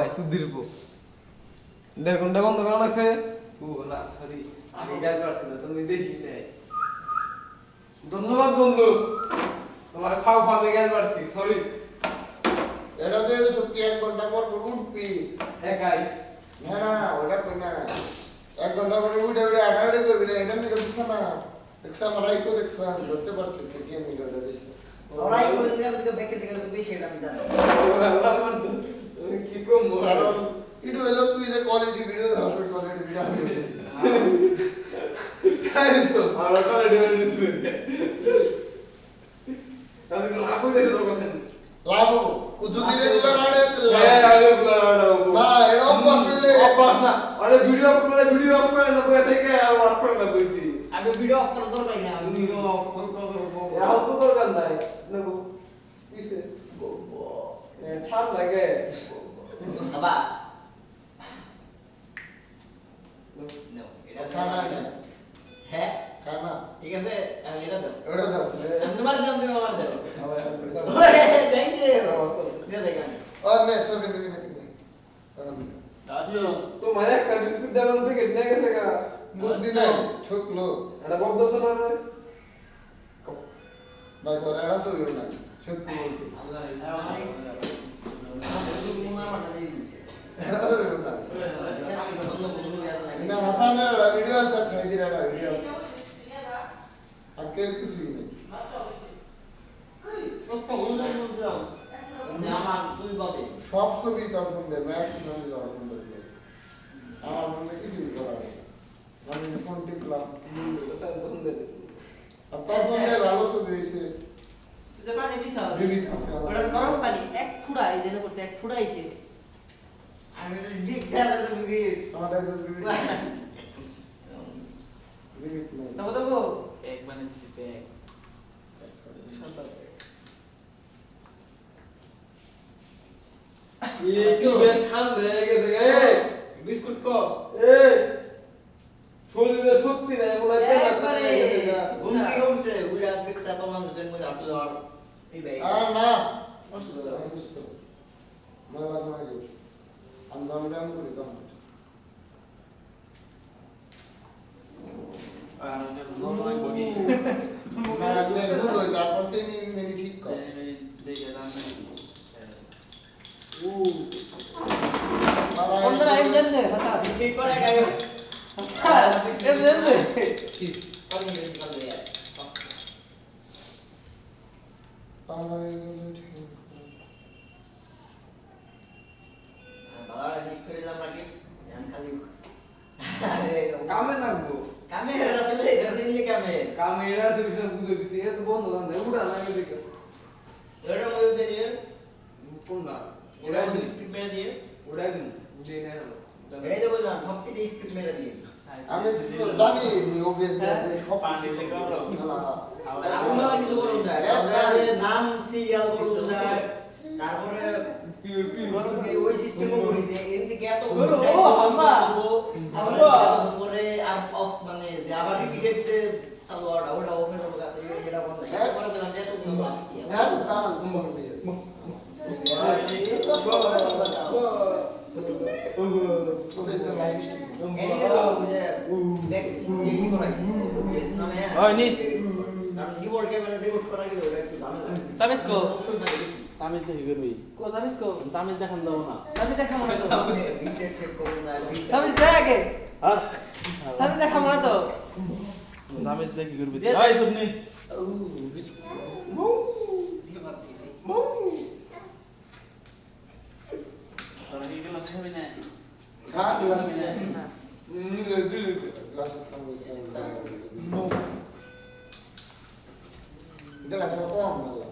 ভাই তুই দিরবো 1.5 ঘন্টা বন্ধ করা লাগছে ও না সরি আমি গাল পারছি না তুমি দেখি নাই ধন্যবাদ বন্ধু তোমার খাও আমি গাল পারছি সরি এটা তো সত্যি 1 ঘন্টা পর উঠবি একাই না না ওটা কই না 1 ঘন্টা পরে উঠে উঠে আটাড়ে করবি না এটা নিয়ে দেখছ না দেখছ আমার আইকো দেখছ ধরতে পারছি তুই কি নিয়ে করতে দিস ওরাই কোন দিকে থেকে ব্যাকে থেকে বেশি এটা আমি জানি তুমি কি কম কারণ ইডু হলো তুই যে quality video Das quality video আমি দেখি তাই তো আমরা কোয়ালিটি ভিডিও দিছি তাহলে লাভ হইছে তোর কথা লাভ ও যদি রেগুলার আড়ে হ্যাঁ রেগুলার আড়ে না এটা অভ্যাস হইলে অভ্যাস না আরে ভিডিও অফ করে না বইয়া থেকে আর ওয়াট করে না বইতি আমি ভিডিও অফ করার দরকার নাই আমি ভিডিও অফ করব এখন তো দরকার নাই নেব কিসে ঠান্ডা লাগে বাবা নো এটা খানা হ্যাঁ খানা ঠিক আছে এটা দাও ওটা দাও আমি তোমার দাম তুমি আমার দাও আবার ওরে থ্যাংক ইউ দে দেখেন আর নে ছবি দিবি না দাসো তোমার একটা বিস্কুট ডাবল প্যাকেট নিয়ে গেছে গা বুদ্ধি নাই ঠকলো এটা বড় দছ না রে ভাই তোর এটা ছবি না সত্যি বলতে আল্লাহ তুমি আমার মাথা দিয়ে দিছে এটা ছবি না আমি বন্ধ বন্ধ হয়ে আছে না হাসানের একটা ভিডিও আছে সাইদির একটা ভিডিও আছে আর কেউ কিছুই নেই একটা বন্ধ বন্ধ যাও আমার তুই বলে সব ছবি তোর ফোন দে ম্যাক্সিমাম তোর ফোন দে আমার মনে কিছুই করার নেই আমি ফোন টিপলাম স্যার বন্ধ দে আর তোর ফোন দে ভালো ছবি হয়েছে তুই যে পানি দিছ দিবি আজকে ওটা গরম পানি এক ফুড়া এই জন্য করছে এক ফুড়াইছে আমি ডিক দাদা তুমি আমার দাদা দিবি দিবি তবে তবু এক মানে দিতে এক ये কি বে ঠান্ডা হয়ে গেছে এ বিস্কুট কো এ শরীরে শক্তি নাই মনে হয় একবারে ঘুম থেকে উঠছে উড়া দেখছ তো মানুষের মধ্যে আসলে আর এই ভাই আর না অসুস্থ অসুস্থ মার মারি আমি দাম দাম করি দাম আর আমি নরমাল বগি না আসলে ভুল হয় তারপর সেই নিয়ে মেনি ঠিক কর দেখে রান্না বন্ধুরা আমি জানতে কথা বিস্কুট করে গায়ো স্যার এম জানতে কি আমি বেশি ভালো ইয়ার বাবা নিস করে দাম রাখি জান খালি কামে নাগবো কামে আসলে গজিন কামে কামে এরা তো বিশাল বুঝে দিছি এটা তো বন্ধ না উড়া না দেখে এর মধ্যে দিয়ে কোন না ওরা বিস্কুট মেরে দিয়ে উড়াই দিন উড়ে নে এটাই তো বললাম সব কিছু বিস্কুট মেরে দিয়ে আমি তো জানি ওবিএস যে সব পানি কিছু থেকে আমরা আমরা কিছু করুন যায় তাহলে নাম সিরিয়াল করুন যায় তারপরে ওই সিস্টেমও করি যে এর থেকে এত করো, ও, আম্মা। আম্মা। পরে আর অফ মানে যে আবার রিপিটেড যে চালু ওটা ওপেন হবে তাতে এটা বন্ধ হয় পরে বললাম যে এত গুলো বাকি হ্যাঁ ডান্স ওবিএস ওদের যে লাইভ স্ট্রিম এদিকে তো যে ব্যাক এই করাইছি ওবিএস নামে ওই নি কারণ কিবোর্ড ক্যামেরা রিমোট করা গেলে ওটা একটু দামি লাগে সামিস কো অপশন থাকে বেশি তামিজ দেখি করবি কো সামিস কো তামিজ দেখান দেবো না সামিস দেখা মনে তো বিটেড সেট করুন যায় সামিস দেখে আর সামিস দেখা মনে তো তামিজ দেখি করবি দে- এই সুবনি তোরা কি গেলাস খাবি না হ্যাঁ গ্লাস না গ্লাস গ্লাস কম না গ্লাস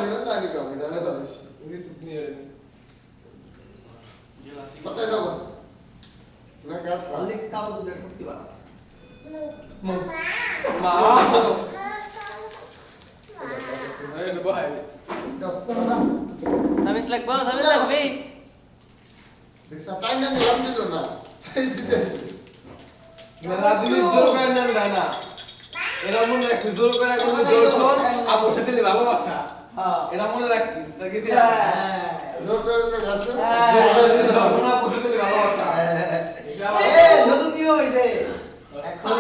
না লাগে কম এটা না বেশি কোথায় যাবো না কাজ হরলিক্স খাও দুধের শক্তি বাড়া মা এই ভাই সামিস লাগবো সামিস লাগবে দেখছ টাইম না নিলাম দিল না মেলা দিলি জোর করে না না এরা মনে রাখতে জোর করে কোনো জোর শোন আর বসে দিলে ভালোবাসা হ্যাঁ এটা মনে রাখিস সাকিব হ্যাঁ লোকের কাছে নতুন নিয়ম হয়েছে এখন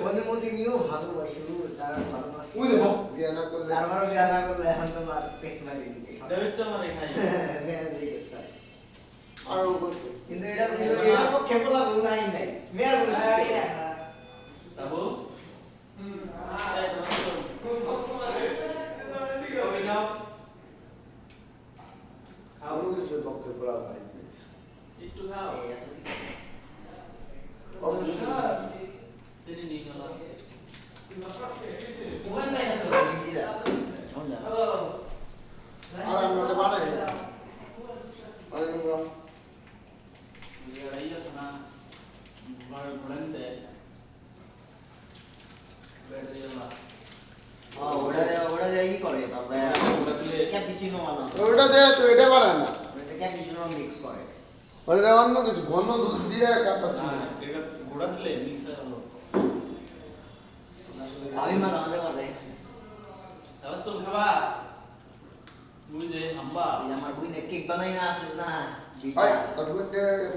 অনুমতি নিয়েও ভালোবাসি তারা ভালোবাসি বিয়ে না করলে তারপরও বিয়া না করলে এখন তোমার টেস্ট মারি দিতে ডেভিডটা মারে খাই মেয়াজ লেগে যায়। আরো করতে কিন্তু এটার পক্ষে বলা ভুল নাই মেয়ার বলে তাবু আরো কিছু পক্ষে বলা হয় একটু খাও অবশ্যই চিনি নিয়ে গেল আর আমরা তো বানাই না আছে না ঘোড়ান দেয় বেড দিয়ে না ওটা দিয়ে ই করে তারপরে ঘোড়া দিলে ক্যাপুচিনো বানানো ওটা দেয় তো এটা বানায় না ওটা ক্যাপুচিনো মিক্স করে ওটা অন্য কিছু ঘন দুধ দিয়ে কাটাচ্ছি না এটা ঘোড়া দিলে মিক্স হয়ে গেল আমি মা জানাতে পারে তাহলে তো খাবা বুঝে হাম্বা এই যে আমার বুইনে কেক বানাই না আছে না আই তারপরে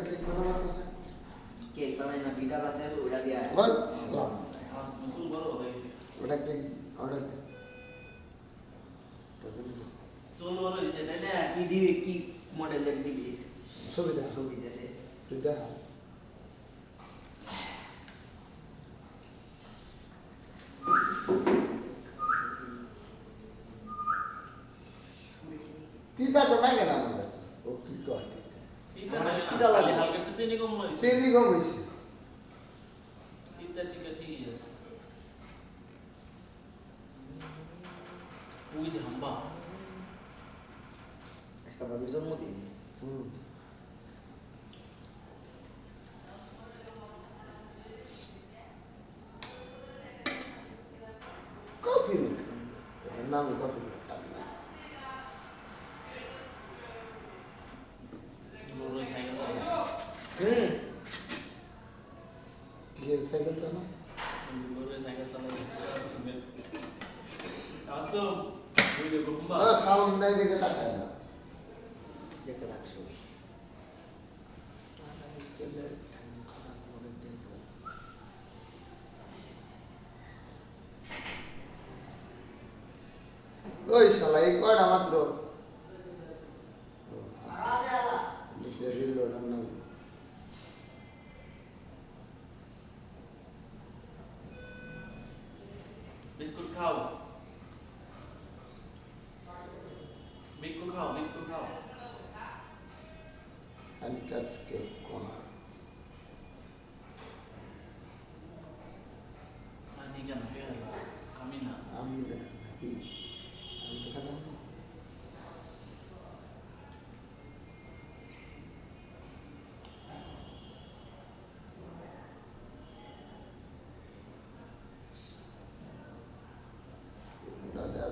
কি বানানো আছে কেক বানাই না বিটার আছে ওটা দিয়া ভাই মসুল বড় হয়ে গেছে ওটা কি অর্ডার চুল বড় হয়েছে তাই না কি দিবি কি মডেলের দিবি সুবিধা ছবি দিয়ে তুই দেখ কি চাতো না কেন আমার কাছে ও কি কয় তিতা লাগে হালকা একটু চিনি কম হয়েছে চিনি কম হয়েছে তিতা ঠিকই আছে ওই যে হাম্বা আজকে বাবির জন্মদিন কফি নাম কফি বড় সাইকেল হুম কি সাইকেল তো না বড় সাইকেল চালাতে আসো ওই যে হাম্বা সাউন্ড নাই দেখে তাকায় না দেখতে লাগছো ওই শালা এই কয়টা মাত্র বিস্কুট খাও বিস্কুট খাও and cascade corner. আমি কেন ফেল আমি না আমি দেখি আমি দেখালাম দাদা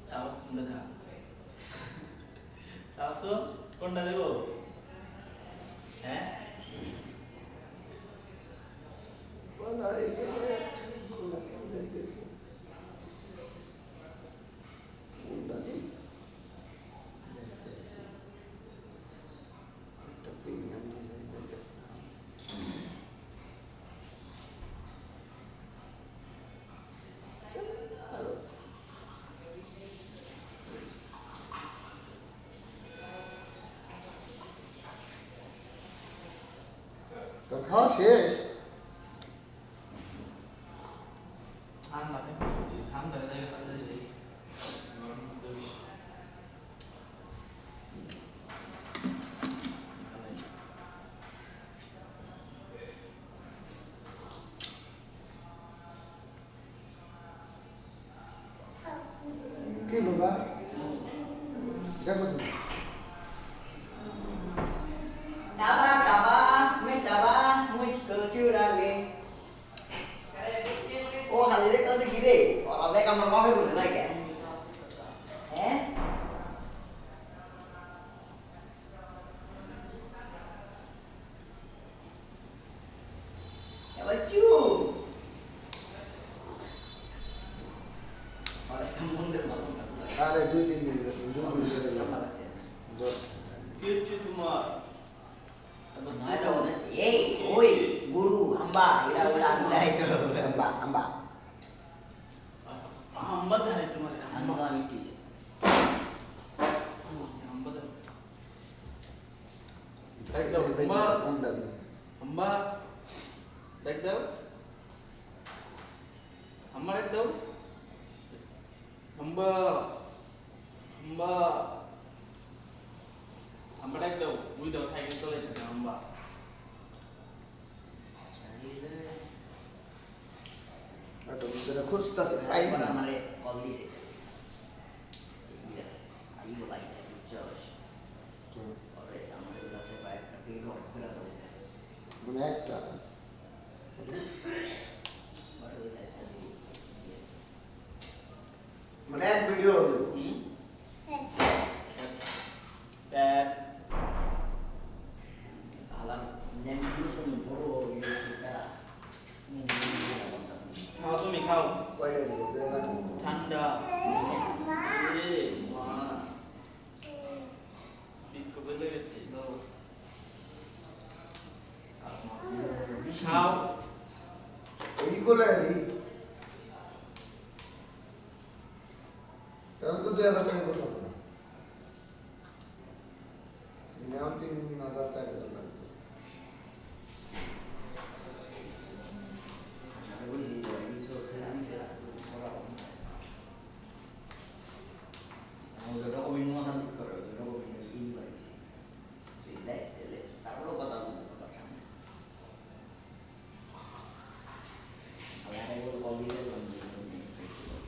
তাও সুন্দর না তাও কোনটা দেব হ্যাঁ তো খাওয়া শেষ ঠান্ডা ঠান্ডা জায়গা কি বাবা দেখো Taba, taba, me taba, mucho churale. Oh, hal ini kita segini. Orang baik kamar kafe boleh lagi ya? Nói đâu đấy. Ê, ôi, guru, hamba, ira ira anda itu. আম্বা আম্বা Hamba dah itu mari. Anda lah mesti. Hamba dah. একদম মা কোনটা দিন আম্মা দেখ দাও আমার একদম আম্মা আম্মা আমার একদম ওই দাও সাইকেল চলে যাচ্ছে আম্মা এটা ভিতরে খুঁজতাছে পাই Apa না namanya? Kondis. Iya. Ayo lah itu Josh. Ore আমাদের কাছে একটা বিরো করে দাও। মানে একটা Baru saya cari. মানে এক video Hmm? Dad. Alam nem dulu tuh baru itu kita. খাও তুমি খাও কয়টা দিব দেনা ঠান্ডা এ মা বিক্ক বলে গেছে দাও খাও এইগুলো রে তাহলে তো 2000 টাকা বসা হবে মিনিমাম 3000 টাকা লাগবে Baru sih itu sekarang dia orang. Aku udah kau minum sampai kau udah kau minum ini baru sih. Tidak, tidak. Tak perlu kau tahu. Kalau ada yang kau bisa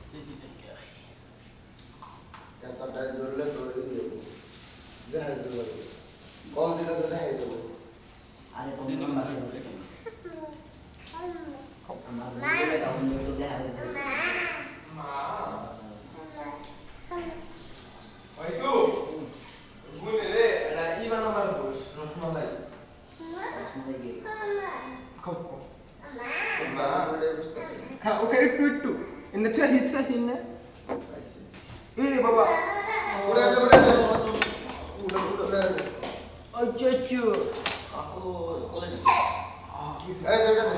সেটি দেখে আই এতটা ধরলে তো এই দেখাই দেবো কল দিলে তো দেখাই দেবো ada teman masih. Amar dulu tahun dulu dia harus. মা ওই তো গুনে রে এটা ইমান আমার বস রসমালাই Lagi. খাও মা ওটা বুঝতেছে খাও ওকে একটু এনে তুই না এ বাবা উড়ে যা উড়ে যা আচ্ছা Aku kalau ni. এই যে ওটা দে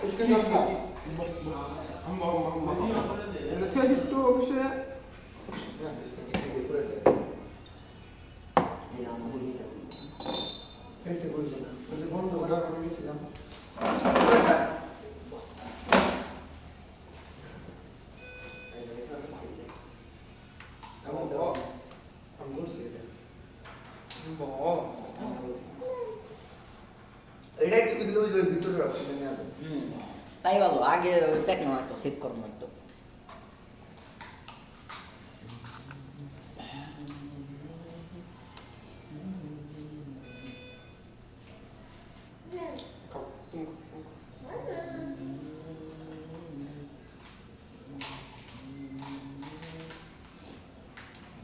इसके जो था আম্মা এনে তুই একটু অবশ্যই না इसके ऊपर दे Dia mau beli tak? ऐसे बोल दो मुझे बंद करा मैंने किसी काम अंगूर से বল এটা একটু দিলে ওই ভিতরে আছে না তাই ভালো আগে প্যাক না একটু সেভ করুন একটু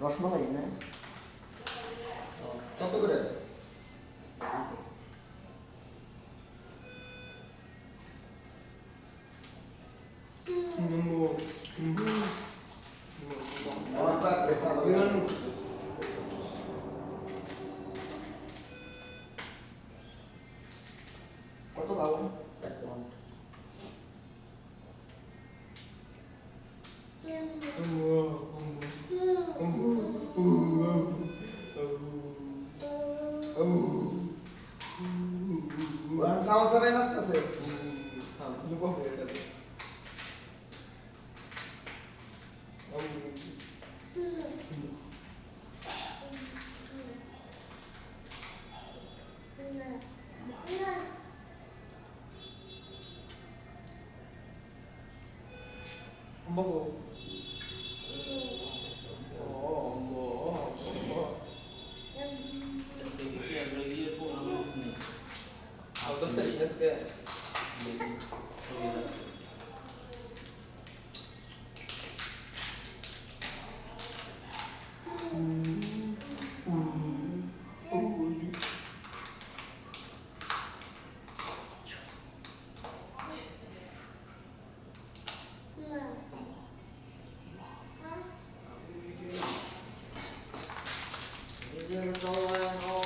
রসমালাই না কত করে और बात कैसा কত পাবো সাউন্ড সরাই নাচতেছে বাবু You're going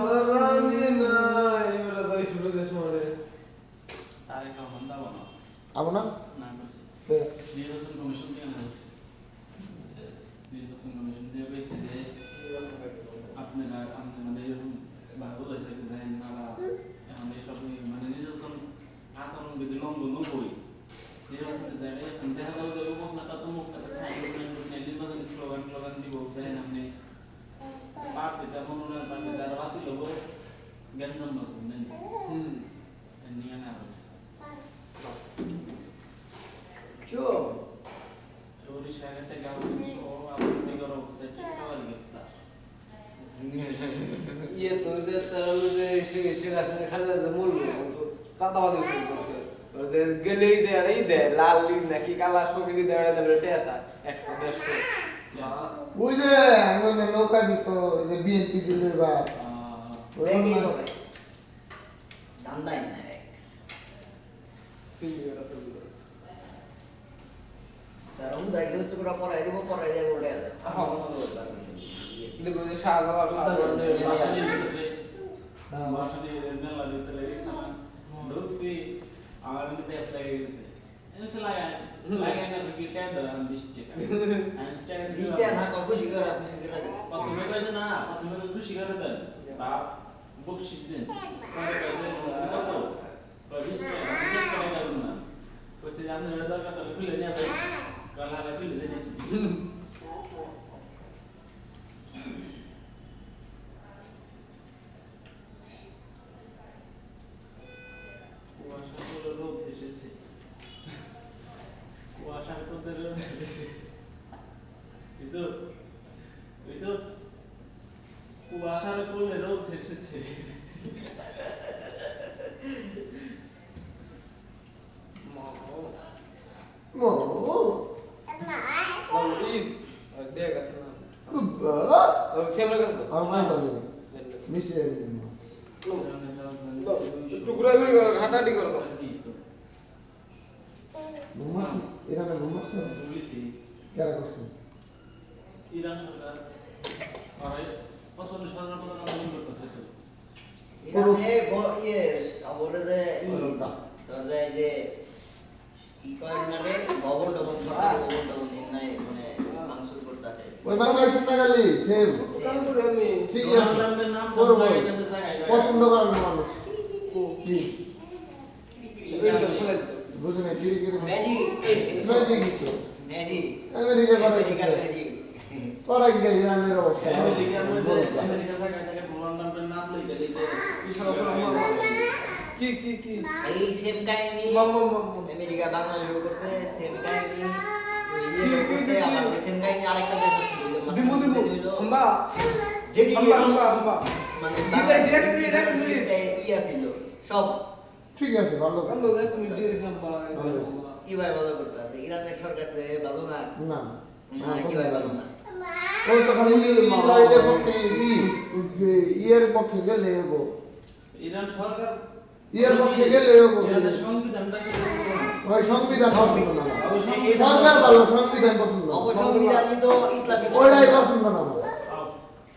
আমার রানী নাই এবারে তাই শুরু দেশ মারে তার একটা হন্দা বানা আবো না না করছে কে? নির্বাচন কমিশন থেকে না হচ্ছে নির্বাচন কমিশন দিয়ে কইছে যে আপনারা মানে এরকম ভালো হয়ে যায় না এখন এটা মানে নির্বাচন আচরণ বিধি লঙ্ঘন নবই নির্বাচনের জায়গায় আছেন দেখা গেল যে অমুক নেতা তমুক নেতা নির্বাচনী স্লোগান স্লোগান দিব দেখেন আপনি প্রার্থীতে মনোনয়ন প্রার্থী যারা বাতিল হবো গ্যাঞ্জাম বাজবেন নেন নিয়ে না হয়েছে চুপ চৌরি সাহেবের থেকে আপনি আপনি করার অবস্থায় ঠিক খাবার গ্রেপ্তার ইয়ে তো এদের চালালো যে সে রাখলে খালি মূল তো চাঁদাবাজি শুরু করছে ওদের গেলেই দেয় এই দেয় লাল লিগ নাকি কালা সকিরি দেয় দেবে টেতা 100 ওই যে ওই নৌকা দিত ওই যে বিএনপি দিলে বা দেখি তো ভাই ধান্দাই নাই তার উদয় যে পুরো পড়াই দেব পড়াই দেব ওটা কিন্তু ওই যে শাহজালাল শাহজালালের বাসানি মেলা ভিতরে ঢুকছি আমার কিন্তু পেঁচ লাগে গেছে এসে লাগাই না কি টাইম ধরে আমি 20 টাকা আমি 20 টাকা দিতে না খুশি করে প্রথমে কইছে না প্রথমে খুশি করে দেন বা বকশিশ দেন পরে কইছে কত 20 টাকা আমি 1 টাকা দেব না কইছে যে আপনি এটা দরকার তাহলে খুলে নিয়ে যাবেন কাল হারা খুলে দিয়ে দিছি কুয়াশার রোদ এসেছে কুয়াশার রোদের রোদ এসেছে বুঝছো বুঝছো কুয়াশার কোলে রোদ এসেছে মো দেখ আছে না বাবা সেমন কাছে তো আর মাই বলে মিশে টুকরা গুলি করো ঘাটাটি করো তো ঘুমাচ্ছি এখানে ঘুমাচ্ছি কেরা করছে ইরান সরকার আর পতন সরকার পতন আন্দোলন করতেছে ইরানে ইয়ে আমাদের যে তোর যে ই কয় না রে ভবন টবন সরকারি ভবন টবন নাই মানে মাংসুর করতেছে ওই বাংলাদেশের টাকালি সেম কাম করে আমি ঠিক ডোনাল্ড আছে ট্রাম্পের নাম করবো। বন্ধ হয়ে গেছে জায়গায় পছন্দ করেন না মানুষ কি ফেলে দিত বুঝে না কিরি কিরি ম্যাজিক ম্যাজিক কিছু ম্যাজিক আমেরিকা করে আমেরিকার ম্যাজিক তোরা কি ইরানের অবস্থা আমেরিকার মধ্যে আমেরিকার জায়গায় থেকে ডোনাল্ড ট্রাম্পের নাম লিখে লিখে ইশারা করে কি এই সেম কাহিনী মাম আমেরিকা বাংলাদেশ করছে সেম কাহিনী ইয়ে করছে আবার সেম কাহিনী আরেকটা দেশ আছে দিমু হাম্বা যেটি হাম্বা মানে direct ইয়া ছিল সব ঠিক আছে ভালো কান্দ এক মিনিট দিয়ে হাম্বা কিভাবে ভালো করতে আছে ইরানের সরকার যে ভালো না না কিভাবে ভালো না ও তো খালি ইসরায়েলের পক্ষে ইয়ের পক্ষে গেলে এগো ইরান সরকার ইয়ের পক্ষে গেলে এগো ইরানের সংবিধানটা ওই সংবিধান পছন্দ না সরকার ভালো সংবিধান পছন্দ না। অবসংবিধানই তো ইসলামিক ওইটাই পছন্দ না আমার।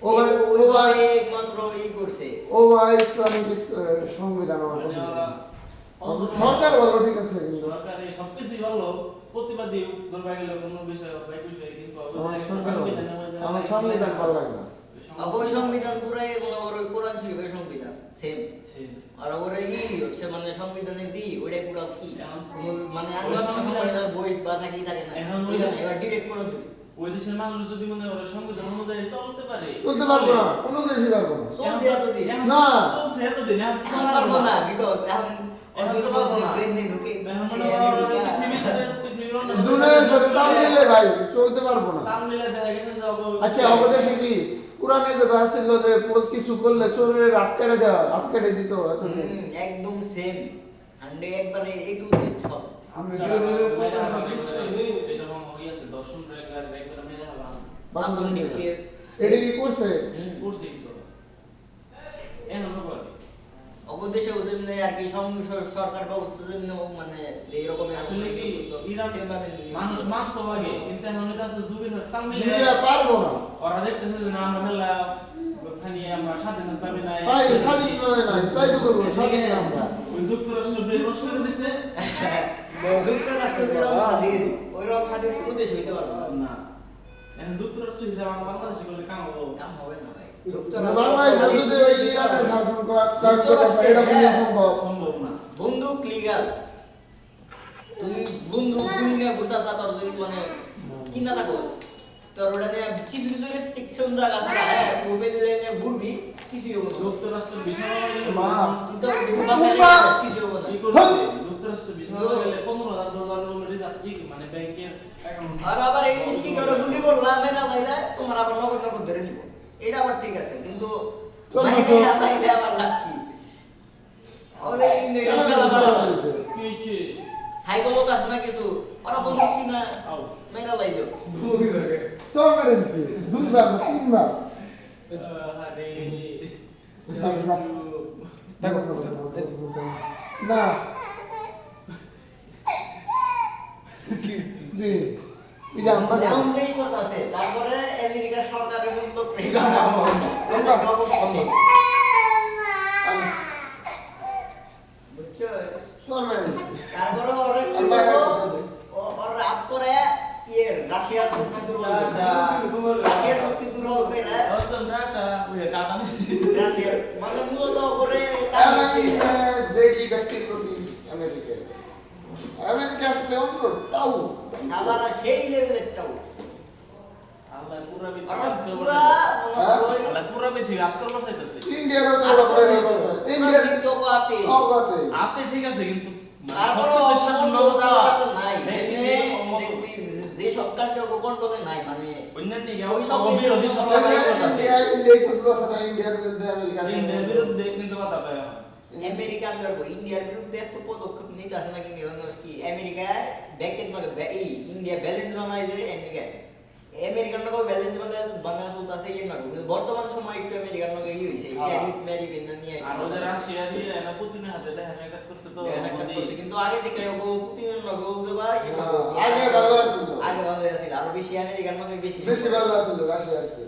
ও ভাই ও ভাই একমাত্র ই করছে ও ভাই ইসলামিক সংবিধান আমার পছন্দ না। সরকার ভালো ঠিক আছে কিন্তু সরকার এই সবকিছু ভালো প্রতিবাদী দরবার গেলে কোনো বিষয় বা বিষয় কিন্তু আমার সরকার আমার সংবিধান ভালো লাগে না ওই সংবিধান পুরাই মনে করো ওই কোরআন শরীফের সংবিধান সেম আর ওরা হচ্ছে মানে সংবিধানের ওইটাই পুরো কি মানে সংবিধানের বই বা থাকেই থাকে না এখন এবার ডিরেক্ট কোরআন শরীফ ওই দেশের মানুষ যদি মনে করে সংবিধান অনুযায়ী চলতে পারে চলতে পারবো না কোনো দেশই পারবো না চলছে এতদিন না। চলছে এতদিন এখন পারবো না বিকজ এখন ওদের মধ্যে ব্রেনে ঢুকে দুনিয়ার সাথে তাল দিলে ভাই চলতে পারবো না তামিলে দেখা গেছে যাবো আচ্ছা অবশেষে কি কোরআনে যে ছিল যে কিছু করলে শরীরে রাত কেটে দেওয়া রাত কেটে দিত এতদিন একদম সেম হান্ডে একবারে এ টু জেড সব এরকম হইয়াছে দর্শন রেখার একবার মেরে হলাম আধুনিককে এটা কি করছে করছি তো এমন করে অবদেশে ওজনে আর কি সরকার ব্যবস্থা জন্য মানে যে এরকম আসলে কি ইরান মানুষ মানতো আগে কিন্তু এখন এটা যুগে তামিলে দুনিয়া পারবো না ওরা দেখতেছে যে না আমরা মেলা ওখানে আমরা স্বাধীনতা পাবে না ভাই স্বাধীন নয় নাই তাই তো বলবো স্বাধীন না আমরা ওই যুক্তরাষ্ট্র ব্রেনওয়াশ করে দিছে যুক্তরাষ্ট্র যেরকম স্বাধীন ওইরকম স্বাধীন কোনো দেশ হইতে পারবে না। না এখন যুক্তরাষ্ট্র হিসাবে আমরা বাংলাদেশে করলে কাম হবো কাম হবে না ভাই। বাংলাদেশ যদি ওই ইয়ারে শাসন করা এরকম সম্ভব সম্ভব না বন্দুক লিগাল, তুই বন্দুক গুলি নিয়ে ঘুরতাছ তোর যদি মানে কি না থাকো তোর ওটা নিয়ে কিছু কিছু রেস্ট্রিকশন জায়গা আছে হ্যাঁ তুই ওপেন নিয়ে ঘুরবি কিছুই হবে না। যুক্তরাষ্ট্র বিশাল মা। তুই তো বাসায় কিছু হবে না। কি করছে যুক্তরাষ্ট্র বিশাল গেলে $15,000 রিজার্ভ মানে ব্যাংকের অ্যাকাউন্ট আর আবার এই জিনিস কি করে গুলি করলাম মেরা যাইলে তোমার আবার নগদ নগদ ধরে নিব, এটা আবার ঠিক আছে কিন্তু মেরা যাইলে আবার লাভ কি ওরে ইন্ডিয়া গেলা বাড়া কি হইছে সাইকেল লোক আছে না কিছু ওরা বন্ধু কিনা আও মেরা যাইলো সরকারেন্সি দুইবার না তিনবার আরে দেখো না দি ইয়া আমরা বন্ধই করতেছে তারপরে আমেরিকা সরকারের মূল্য বুঝছো সরকারেন্সি তারপরে ওরে কি আর বাইরে করবো? আছে তাদের। ওর রাত করে ইয়ে রাশিয়ার শক্তি দুর্বল করবে। রাশিয়ার শক্তি দুর্বল করে অসম ডাটা ওই কাটা দিছে রাশিয়ার মানে মূলত করে জেডি ব্যক্তির প্রতি আমেরিকা আমেরিকা আসলে অন্য তাও সাদারা সেই লেভেলেরটাও আল্লাহ পুরা বিথি ওরা পুরা আল্লাহ পুরা বিথি আক্রমণ চাইতেছে ইন্ডিয়ারও তো ওরা করে ইন্ডিয়ার ইন্ডিয়া অগাতে আতে ঠিক আছে কিন্তু তারপরে শাসন অন্য ব্যবস্থা জায়গাতে নাই দেখবি দেখবি যে সব কান্ট্রি কন্ট্রোলে নাই মানে অন্যান্য ওই সব বিরোধী দেশের সরকার ইন্ডিয়া ইন্ডিয়া যুদ্ধ আছে না ইন্ডিয়ার বিরুদ্ধে আমেরিকা ইন্ডিয়ার বিরুদ্ধে কিন্তু কথা পায় আমেরিকা আমি বলবো ইন্ডিয়ার বিরুদ্ধে এত পদক্ষেপ নিতে আসে না কিন্তু কি আমেরিকা ব্যাকেট মানে এই ইন্ডিয়া ব্যালেন্স বানায় যে আমেরিকান লোক ব্যালেন্স বানায় চলতেছে ইয়ে না বর্তমান সময় একটু আমেরিকান লোক এই হইছে ট্যারিফ ম্যারিফ এনে নিয়ে আর ওদের রাশিয়া দিয়ে না পুতিনের হাতে দেখা সাক্ষাৎ করছে তো মোদি কিন্তু আগে থেকে ও পুতিনের নগো যে ভাই আগে ভালো আছিল আগে ভালো আছিল আর বেশি আমেরিকান লোক বেশি বেশি ভালো আছিল রাশিয়া আছে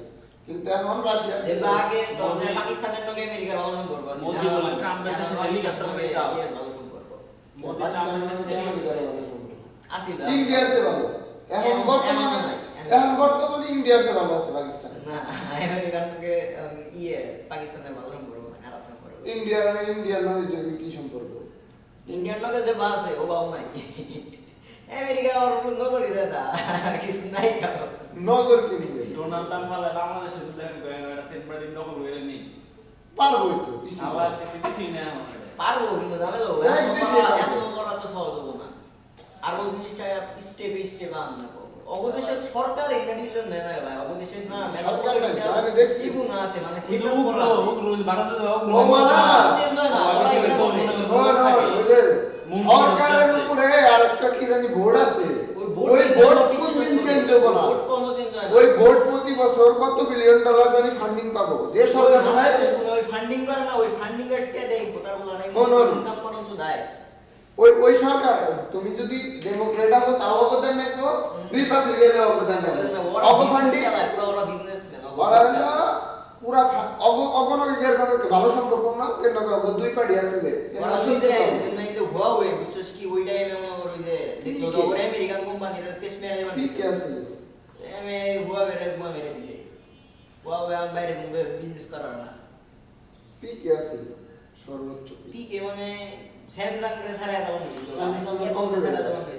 কিন্তু এখন রাশিয়া যে আগে দরজা পাকিস্তানের নগে আমেরিকার ভালো সম্পর্ক আছে মোদি বলে ট্রাম্পের কাছে হেলিকপ্টার নিয়ে যাও ভালো সম্পর্ক মোদি পাকিস্তানের ট্রাম্পের সাথে কাছে আমেরিকার ভালো সম্পর্ক আছিল ইন্ডিয়ার চেয়ে ভালো এখন বর্তমানে ইন্ডিয়ার চেয়ে ভালো আছে পাকিস্তান না আমেরিকান নগে ইয়ে পাকিস্তানের ভালো সম্পর্ক না খারাপ সম্পর্ক ইন্ডিয়ার নয় কি সম্পর্ক ইন্ডিয়ান নগে যে বা আছে ও বাও নাই আমেরিকা ওর নজরই দেয় না কিছু নাই কারো নজর কিনবে ডোনাল্ড ট্রাম্প বলে বাংলাদেশে শুধু দেখেন এটা সেন্ট্রাল দখল করে নেই পারবই তো কিছু আবার কিছু কিছুই না এখন এটা পারবো কিন্তু দামে দেবো দেখতেছি পারবো। এখনো করা তো সহজ হবো না আর ওই জিনিসটা স্টেপে স্টেপে আনতে অবদেশের সরকার এটা ডিসিশন নেয় না রে ভাই অবদেশের না সরকার নাই, আমি দেখছি। গুণ আছে মানে ওই যে উগ্র উগ্র ভারতে ও মানা। সরকারের উপরে আরেকটা কি জানি বোর্ড আছে ওই ওই বোর্ড কোনদিন চেঞ্জ হবে না ওই বোর্ড প্রতি বছর কত বিলিয়ন ডলার জানি ফান্ডিং পাবো যে সরকার বানাইছে ওই ফান্ডিং করে না ওই ফান্ডিং এর কে দেয় কোটার বলা নাই শোনুন। ইনকাম করন সুদায় ওই সরকার তুমি যদি ডেমোক্রেট হও তাও অবদান নেবো রিপাবলিক এলে অবদান নেবো অবফান্ডিং ওরা বিজনেসম্যান ওরা হলো পুরা অগণকের নাকি ভালো সম্পর্ক না কেন নাকি অগ দুই পার্টি আছে যে ওরা শুনতে যে নাই যে হুয়াওয়ে বুঝছস কি ওই টাইমে মনে করো যে দেখতো তো ওরা আমেরিকান কোম্পানির টেস্ট মেরে মানে ঠিক আছে এমে হুয়াওয়ে মেরে দিছে হুয়াওয়ে আম বাইরে বিজনেস করার না ঠিক আছে সর্বোচ্চ পিকে মানে স্যামসাং রে সারা দাও নি Samsung এর কম সারা দাও নি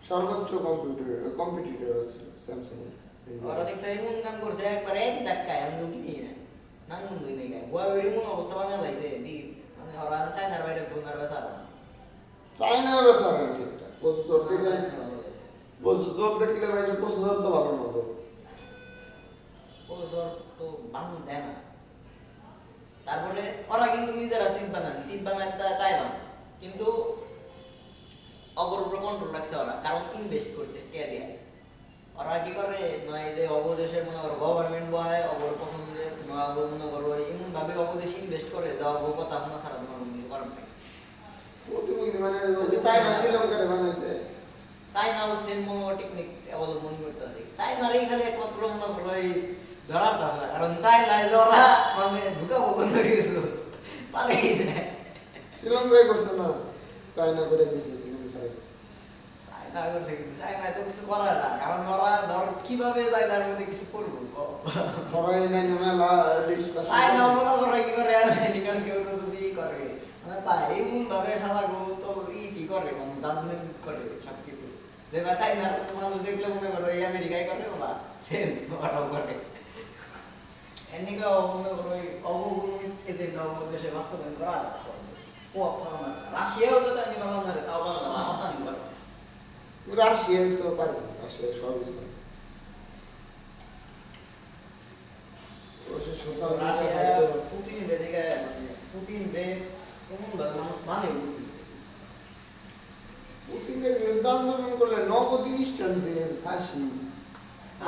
সর্বোচ্চ কম্পিটিটর আছে স্যামসাং ওরা দেখছে এমন কাম করছে একবার এক ধাক্কায় আমি উঠি না না মন দুই নাই গায় হুয়াওয়ে এমন অবস্থা বানায় লাইছে মানে ওরা চায়নার বাইরে ফোনার বেসার চায়না ব্যবসা না ঠিকঠাক প্রসেসর দেখে প্রসেসর দেখলে ভাই প্রসেসর তো ভালো না তো প্রসেসর তো বানান দেয় না তারপরে ওরা কিন্তু নিজেরা চিপ বানায় তাই বানায় কিন্তু অগর উপর কন্ট্রোল রাখছে ওরা কারণ ইনভেস্ট করছে টিয়া দিয়া ওরা কি করে নয় যে অবদেশে মনে করো গভর্নমেন্ট বয় অগর পছন্দে নয় অগর মনে করো এমন ভাবে অবদেশে ইনভেস্ট করে যা অগর কথা শোনা ছাড়া তোমার মনে করেন নাই প্রতিবন্ধী মানে চায়না শ্রীলঙ্কারে বানাইছে চায়নাও সেম মনে টেকনিক অবলম্বন করতেছে চায়নার এই খালি একমাত্র মনে করো এই ধরার কথা কারণ চায়নায় ধরা মানে ঢুকাবো কোনো কিছু পারেই না শ্রীলঙ্কায় করছে না চায়না করে দিয়েছে শ্রীলঙ্কায় চায়না করছে কিন্তু চায়নায় তো কিছু করার না কারণ ওরা ধর কিভাবে চায়নার মধ্যে কিছু করবো সবাই নাই মেলা লিস্ট চায়না মনে করে কি করে আমেরিকান কেউ যদি করে মানে পায় এমন ভাবে সালাগো তো কি করে মানে জাজমেন্ট করে সবকিছু যে বা চায়নার মানুষ দেখলে মনে করো এই আমেরিকায় করে ওরা সেম ওরাও করে এমনিকে মনে করো এই অবগুণ এজেন্ট দেশে বাস্তবায়ন করা ও রাশিয়াও যদি আমি বললাম না তাও পারবো না হতানি পারবো রাশিয়ায় তো পারবে রাশিয়া সব কিছু ওসে সোশ্যাল রাশিয়া মিডিয়া পুতিন বেদিকে মানে পুতিন বে কোন মানুষ মানে পুতিনের বিরুদ্ধে আন্দোলন করলে নগদ ইনস্টান দিয়ে ফাঁসি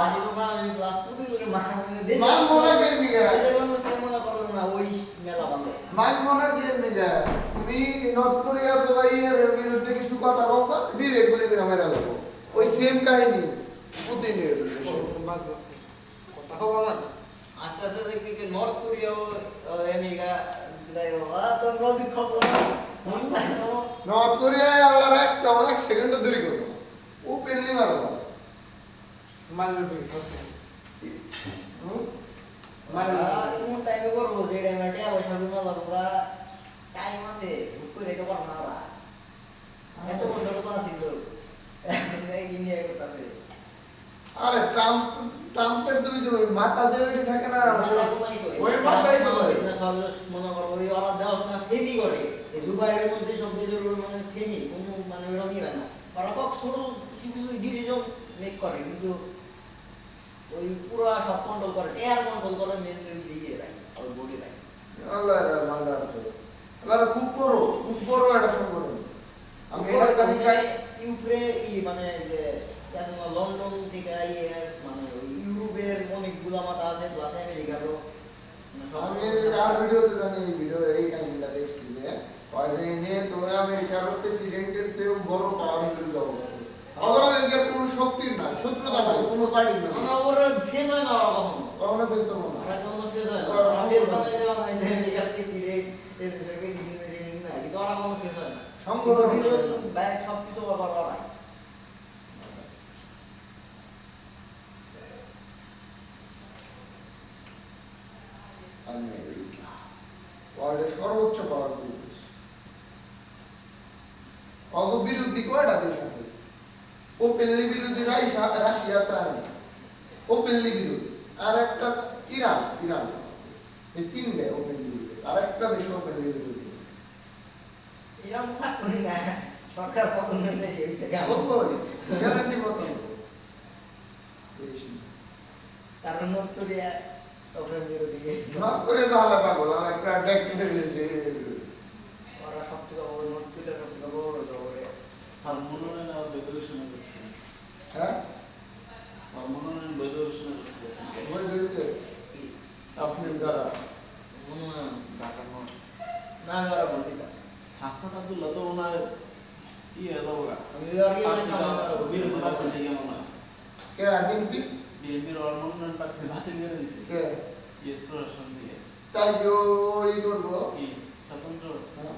আজ তো মানে প্লাস পুতিনের মানে দেশ মান মনে বেদিকে দেশের মানুষ মনে করে না ওই মেলা বন্ধ মান মনে দিয়ে নিলে তুমি নর্থ কোরিয়ার ইয়ের বিরুদ্ধে কিছু কথা বলবা ডিরেক্ট গুলি করে মেরা লাগবো ওই সেম কাহিনী পুতিনের কথা কবা না আস্তে আস্তে দেখবি যে নর্থ কোরিয়া ও আমেরিকা তো নদীর খবর নর্থ কোরিয়ায় আল্লাহর একটা এক সেকেন্ডও দেরি করবো ও পেলনি মারবো মারবে ফিক্স আছে এমন টাইমে করবো যে টাইমে টিয়া পয়সা জমা লাগবা টাইম আছে বুক করে রেখে পারবো না ওরা এত বছর তো আছি তো ইন্ডিয়া করতেছে আরে ট্রাম্পের তো ওই যে ওই মাথা যে ওইটা থাকে না ওই মাথাই তো হয়। মনে করবো ওই ওরা দেওয়া শোনা সেমি করে এই জুবাইরের মধ্যে সব বেজর মানে সেমি কোনো মানে ওরা নিবে না ওরা কক ছোট কিছু কিছু ডিসিশন মেক করে কিন্তু ওই পুরো সব কন্ট্রোল করে এয়ার কন্ট্রোল করে মেনলি ওই যে ইয়ে রাখে ওর বডি রাখে আল্লাহ রে মাল্লা আছে আল্লাহ খুব বড় একটা সংগঠন আমি এটা জানি কাই ইউক্রে মানে যে কেসনা লন্ডন থেকে ইয়ে মানে ওই ইউরোপের অনেকগুলো মাথা আছে প্লাস আমেরিকারও আমি এই যে চার ভিডিওতে জানি এই ভিডিও এই কাহিনীটা দেখছি যে ওই যে নিয়ে তো আমেরিকার প্রেসিডেন্টের চেয়ে বড় পাওয়ার হিসেবে যাবো অবরামের কোনো শক্তির না শত্রুতা নাই কোনো পার্টির না মানে ওর ফেস হয় না ওরা কখনো কখনো ফেস করবো না ওরা কোনো ফেস হয় না ওরা ফেস সংগঠন। বানাই দেওয়া হয় যে আমেরিকার প্রেসিডেন্ট এর প্রেসিডেন্ট না কিন্তু ওরা কোনো ফেস হয় না সংগঠন। ব্যাগ সব কিছু ওরা ওরা আমেরিকা ওয়ার্ল্ডের সর্বোচ্চ পাওয়ারফুল দেশ অগ বিরোধী কয়টা দেশ আছে ওপেনলি বিরোধী রাশিয়া চায়না ওপেনলি বিরোধী আর একটা ইরান আছে এই তিনটে ওপেনলি বিরোধী আর একটা দেশ ওপেনলি বিরোধী এরকম থাকুনি না সরকার পতন হলে এই জায়গা গ্যারান্টি মতো কারণ নর্থ কোরিয়া ওপেন বিরোধী নট করে তাহলে পাগল আর একটা অ্যাটাক হয়ে গেছে ওরা সবথেকে বড় নর্থ কোরিয়া সবথেকে বড় জগরে আর মনোনয়ন আর বৈধ ঘোষণা করছে হ্যাঁ আর মনোনয়ন বৈধ ঘোষণা করছে আজকে। ওই দিয়েছে তাসনিম যারা ঢাকার মত না আমি ওরা বলতে না হাসনাত আব্দুল্লাহ তো মনে হয় এলো ওরা আমি যদি আর বিরোধী প্রার্থী থেকে মনে হয় কে বিএনপি বিএনপির ওর মনোনয়ন প্রার্থী বাতিল করে দিছে কে ইয়েস প্রশাসন দিয়ে তাই যে ওই করবো কি স্বতন্ত্র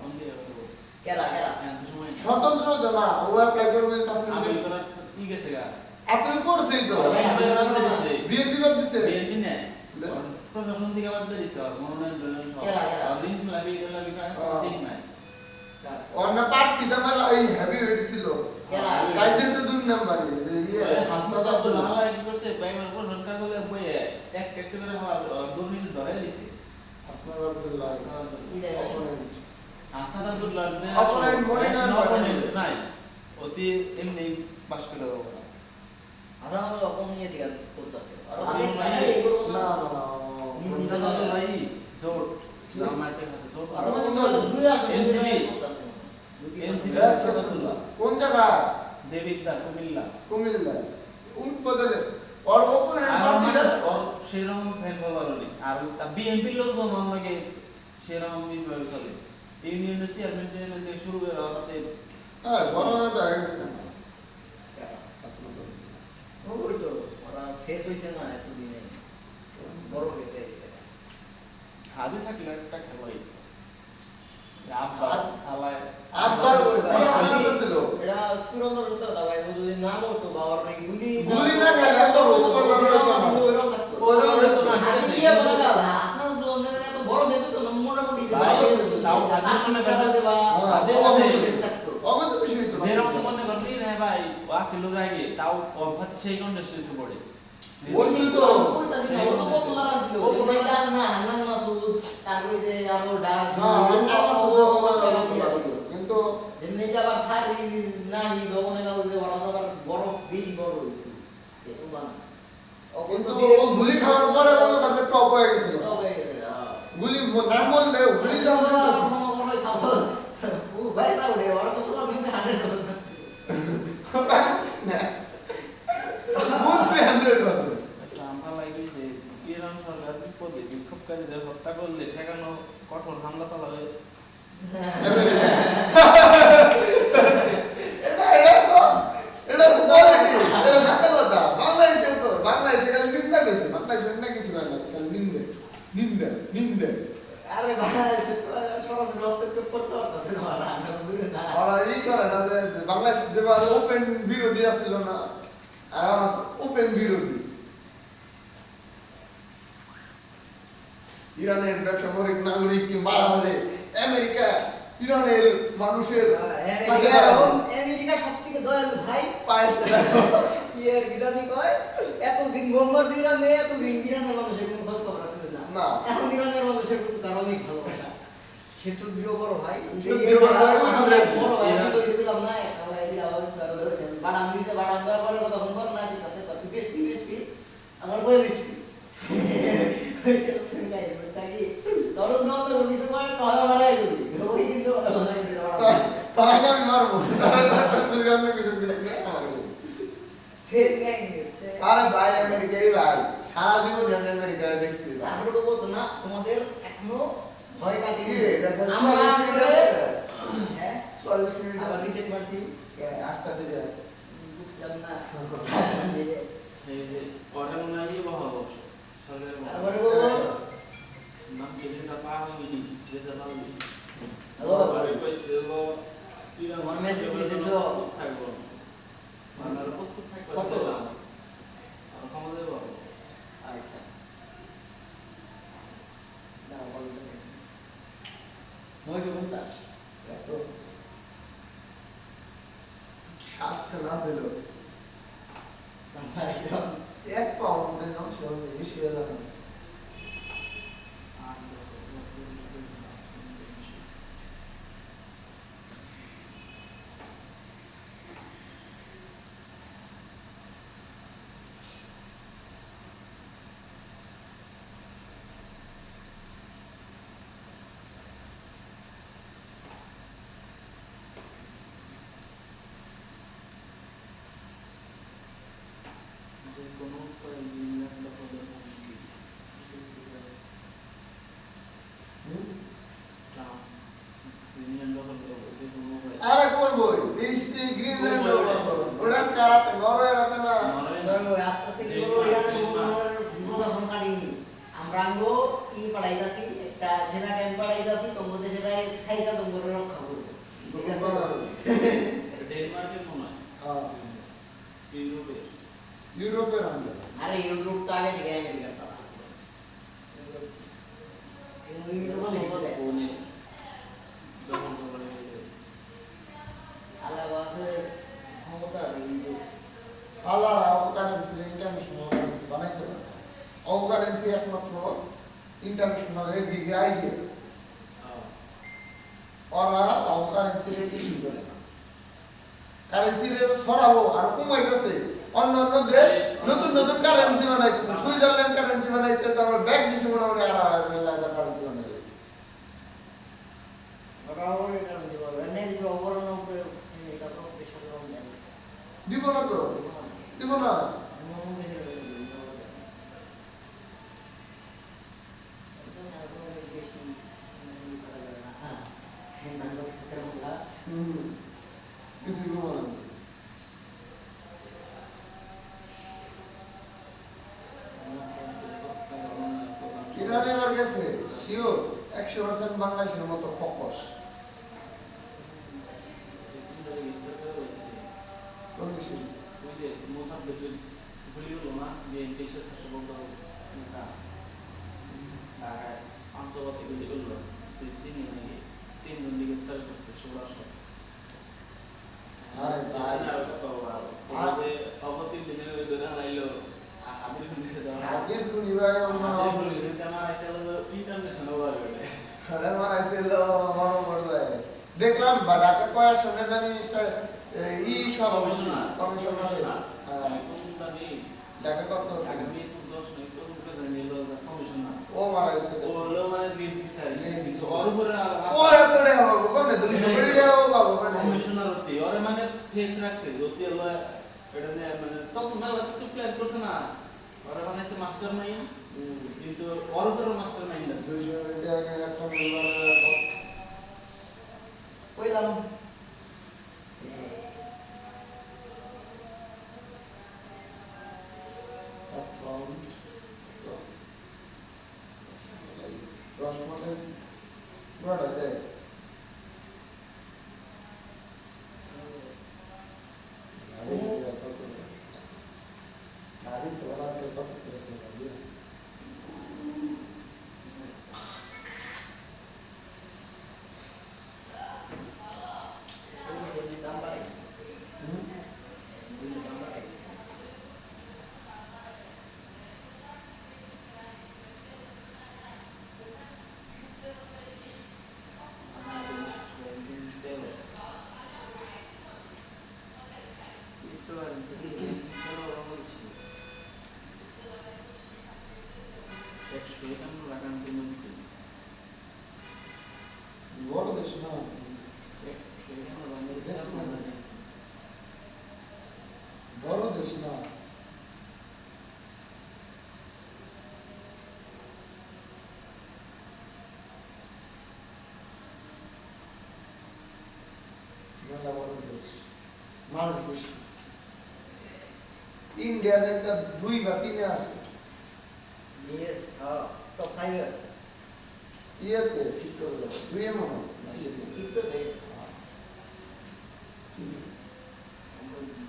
কোন দিয়ে করবো কেরা এত সময় স্বতন্ত্র তো না ও অ্যাপ্লাই করবে তাসনিম আপিল করার ই গেছে গা আপিল করছেই তো বিএনপি বাদ দিছে বিএনপি নেয় প্রশাসন থেকে বাদ দিয়ে দিছে ওর মনোনয়ন সব কেরা? আর লিঙ্ক লাবি ঠিক নাই অন্য প্রার্থীটা মেলা ওই হেভি ওয়েট ছিল কেরা? কাইতে তো 2 নাম্বার ইয়ে হাসনাত আব্দুল্লাহ আল্লাহ কি করছে বাইমার কোন সরকার দলের বইয়ে এক এক করে দুর্নীতি ধরে দিছে হাসনাত আব্দুল্লাহ opponent। হাসনাত আব্দুল্লাহ যে Opponent মনে করেন opponent নাই অতি এমনি পাস করে দাও আধা মানুষ রকম নিয়ে দিকে করতেছে আর আমি অনেক মানে এই করবো না না না হাসনাত আব্দুল্লাহ জোট জামায়াতের হাতে জোট আর অন্য দুই আছে NCP করতেছে NCP কোন জায়গায় দেবিদ্দা কুমিল্লা কুমিল্লা কোন পদে ওর opponent আর প্রার্থীটা ওর সেরকম ফ্যান ফলোয়ার নেই আর তা বিএনপি লোকজন আমাকে সেরকম নির্ভর চলে ইউনিয়নের চেয়ারম্যান থেকে শুরু করে তাতে হ্যাঁ বড় নেতা হয়ে গেছে না ওই তো ওরা ফেস হইছে না এতদিনে বড় হয়েছে হাদি থাকলে একটা খেলাই আব্বাস আলায় আব্বাস পুরো আনন্দ ছিল। এটা চূড়ান্ত সত্য কথা ভাই, ও যদি না মরতো বা ওর এই গুলি না খেলে এত বড় বড় হতো না। ওইরকম থাকতো। ওইরকম ওইরকম থাকতো না। হাতি দিয়ে বলা গেল, হাসান তো অন্য জায়গায় এত বড় হয়েছে তো মোটামুটি যে ভাই, ভাই, তাও হাতি শুনে কথা কথা- দেবা, হাতি বড় হাতি। হয়েছে থাকতো। অগত বিষয় তো না। যেরকম মনে করবি না ভাই আসিল জায়গে তাও অভাত সেই কন্টেস্টে পড়ে বলছি তো কইতাছি না, ও তো popular আছিল। ও কোনো ক্লাস না, হান্নান মাসুদ, তারপরে যে আরো ডাক, হ্যাঁ আমরা ও শুধু popular আছিল। কিন্তু যেমনি যে আবার সারি নাহি দমনে গেল যে ওরা তো আবার বড়, বেশি বড় হইতো। এতো বানা। কিন্তু ও গুলি খাওয়ার পরে মনে করছে টপ হয়ে গেছিল। তবে, গুলি না বললে গুলি যাও ও ভাই তাও রে, ওরা তো পুরো 100% বলতে 100%। একটা আমরা লাগবে যে ইরান সরকার বিপদে বিক্ষোভকারীদের হত্যা করলে ঠেকানো কঠোর হামলা চালাবে এটা কোয়ালিটি, এটা সত্য কথা। বাংলাদেশে তো বাংলাদেশে খালি নিন্দা গেছে, বাংলাদেশে না কিছু হয় না, খালি নিন্দে নিন্দে নিন্দে। আরে ভাই সরাসরি হস্তক্ষেপ করতে পারতেছে না, ওরা আমরা তো দূরে না। ওরা ই করে না যে বাংলাদেশ যেভাবে ওপেন বিরোধী আসছিল না, আর আমরা ওপেন বিরোধী। ইরানের বেসামরিক নাগরিককে মারা হলে আমেরিকা ইরানের মানুষের পাশে দাঁড়াবে। আমেরিকা সবথেকে দয়ালু ভাই, পায়ে ইয়ের বিদাতি কয় এতদিন বোম্বার ইরানে, এতদিন ইরানের মানুষের কোনো খোঁজ খবর আসলে না। না। এখন ইরানের মানুষের প্রতি তার অনেক ভালোবাসা। সে তো প্রিয় বড় ভাই, প্রিয় বড় ভাই, বড় ভাই, আমি তো দিলাম না, তাহলে এই আওয়াজ করে ধরেছেন বাড়ান দিতে, বাড়ান দেওয়ার পরে কথা ফোন কর না, ঠিক আছে তুই বেশি আমার বই বেশি কইছে শুনলাই চাকি তোর নত কিছু করে কথা বলাই করি ওই কিন্তু কথা বলাই দিতে তার আগে আমি মারবো, তার আগে কিছু কিছু মারবো। সেম গ্যাং হচ্ছে। আরে ভাই আমেরিকাই ভাই, সারা জীবন আমি আমেরিকায় দেখছি ভাই। তারপরে তো বলতো না তোমাদের এখনো ভয় কাটেনি। কি রে, এটা তো আমরা 40 মিনিট আসলে আছে। হ্যাঁ 40 মিনিট আবার রিসেট মারছি আসতে দিবে। বুঝলাম না। এই যে পরে মনে হয় বহাবো সরকারের তারপরে বলবো নাম কি রেজা পাহলি রেজা পাহলি হ্যালো। পরে কইছে ও ইরান আমার message দিয়ে দিছো। প্রস্তুত থাকবো মানে প্রস্তুত থাকবো কত? আর ক্ষমতা দেব আচ্ছা না বলতে 950 এত সাতশো না পেল আমরা একদম এক পাউন্ড নাম ছিল বেশি হয়ে যাবে। যে কোনো উপায় ইংল্যান্ড দখলের হুমকি ট্রাম্প ইংল্যান্ড দখল করবো যে কোনো উপায় আরে করবই, দেশটি গ্রিনল্যান্ড ওটা কারাতে নরওয়ে রাতে না। ধরো আস্তে আস্তে কি করবো, ইরানের বিপদ এখন কাটিনি। আমরা আঙ্গো কি পাঠাইতাছি, একটা সেনা ক্যাম্প পাঠাইতাছি, তোমার দেশে থাইকা তোমার রক্ষা করবো। ঠিক আছে? ডেনমার্কের মনে হয় হ্যাঁ, ইউরোপের ইউরোপের আমরা আরে ইউরোপ তো আগে থেকে আমেরিকা ছাড়া। ইউরোপ লিখে ফোনে দখল করে আলাদা আছে ক্ষমতা আছে কিন্তু আল্লাহর অকারেন্সি ইন্টারন্যাশনাল কারেন্সি বানাইতে পারে। অকারেন্সি একমাত্র ইন্টারন্যাশনাল এর দিকে আইডিয়া। ওরা অকারেন্সি রেট ইস্যু করে না, কারেন্সি রেট ছড়াবো আর কমাইতেছে। অন্য অন্য দেশ নতুন নতুন কারেন্সি বানাইতেছে, সুইজারল্যান্ড কারেন্সি বানাইছে, তারপর ব্যাক দিছে মোটামুটি 8,000 কারেন্সি বানাইছে। ওরা ওরে কারণ দিব এনে দিব অবরণ উপরে এটা তো বেশি কম দেয় দিব না তো, দিব না। মন বেশি করে দিব এটা না করে বেশি করা যাবে না হ্যাঁ না লোক কেমনলা কিছু দিব না। আমরা বাংলাদেশের মতো ফকস কোন দেশে ওই যে মোসাদ্দেকের গুলি হলো না বিএনপি স্বেচ্ছাসেবক দল নেতা ঢাকায় আন্তর্জাতিক গুলি করলো তিনি নাকি 3 জন গ্রেপ্তার করছে 1600 আরে ভাই অবতীর দিনে বেদনা লাইলো আদিল খুনি আগের খুনি ভাই আমরা ইন্টারন্যাশনাল ওয়ার্ল্ড আরে মারাইছিল বড় বড় ভাই দেখলাম বা ঢাকা কয় আসনে জানি ই সব কমিশনার ঢাকা কত ও মারাইছিল ও এত টাকা পাবো কোনে 200 কোটি টাকা পাবো কোনে মানে ফেস রাখছে যদি এটা মানে তখন মেলা কিছু প্ল্যান করছে না ওরা বানাইছে মাস্টার মাইন্ড কিন্তু ওর উপরে মাস্টার মাইন্ড আছে 200 কোটি টাকা একটা মেম্বার কইলাম অ্যাকাউন্ট রসমালাই বড় দেয় গাড়ি তো ওরা কত করে দিয়ে দাম বাড়ে হুম দাম বাড়ে বড় দেশ না বড় দেশ না মেলা বড় দেশ মানুষ বেশি ইন্ডিয়াতে একটা 2 বা 3 আছে ইয়েস টপ 5 আছে ইয়েতে ঠিক করে 2 এ মনে হয় কিন্তু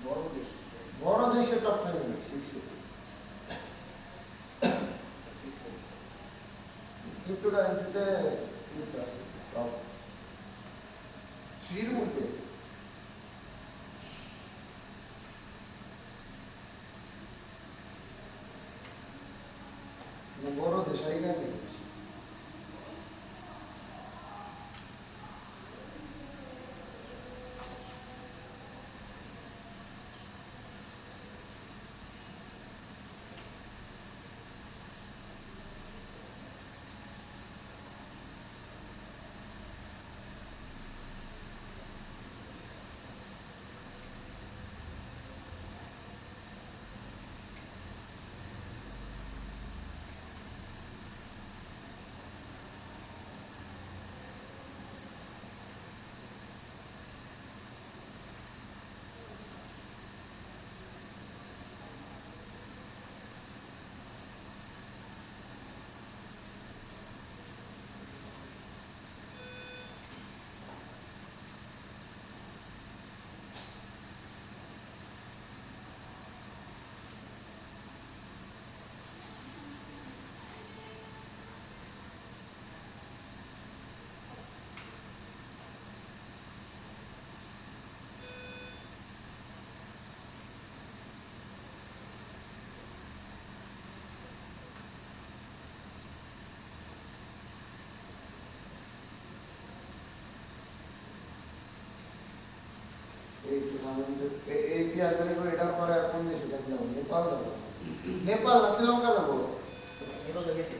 বড় দেশ বড় দেশে টপ 5 না 6 ক্রিপ্টোকারেন্সিতে ইয়ে আছে টপ 3 এর মধ্যে বড় দেশ আই গেছে এই টুর্নামেন্টে এই পিআর করবো এটার পরে কোন দেশে যাবো নেপাল যাবো নেপাল না শ্রীলঙ্কা যাবো এবার তো গেছে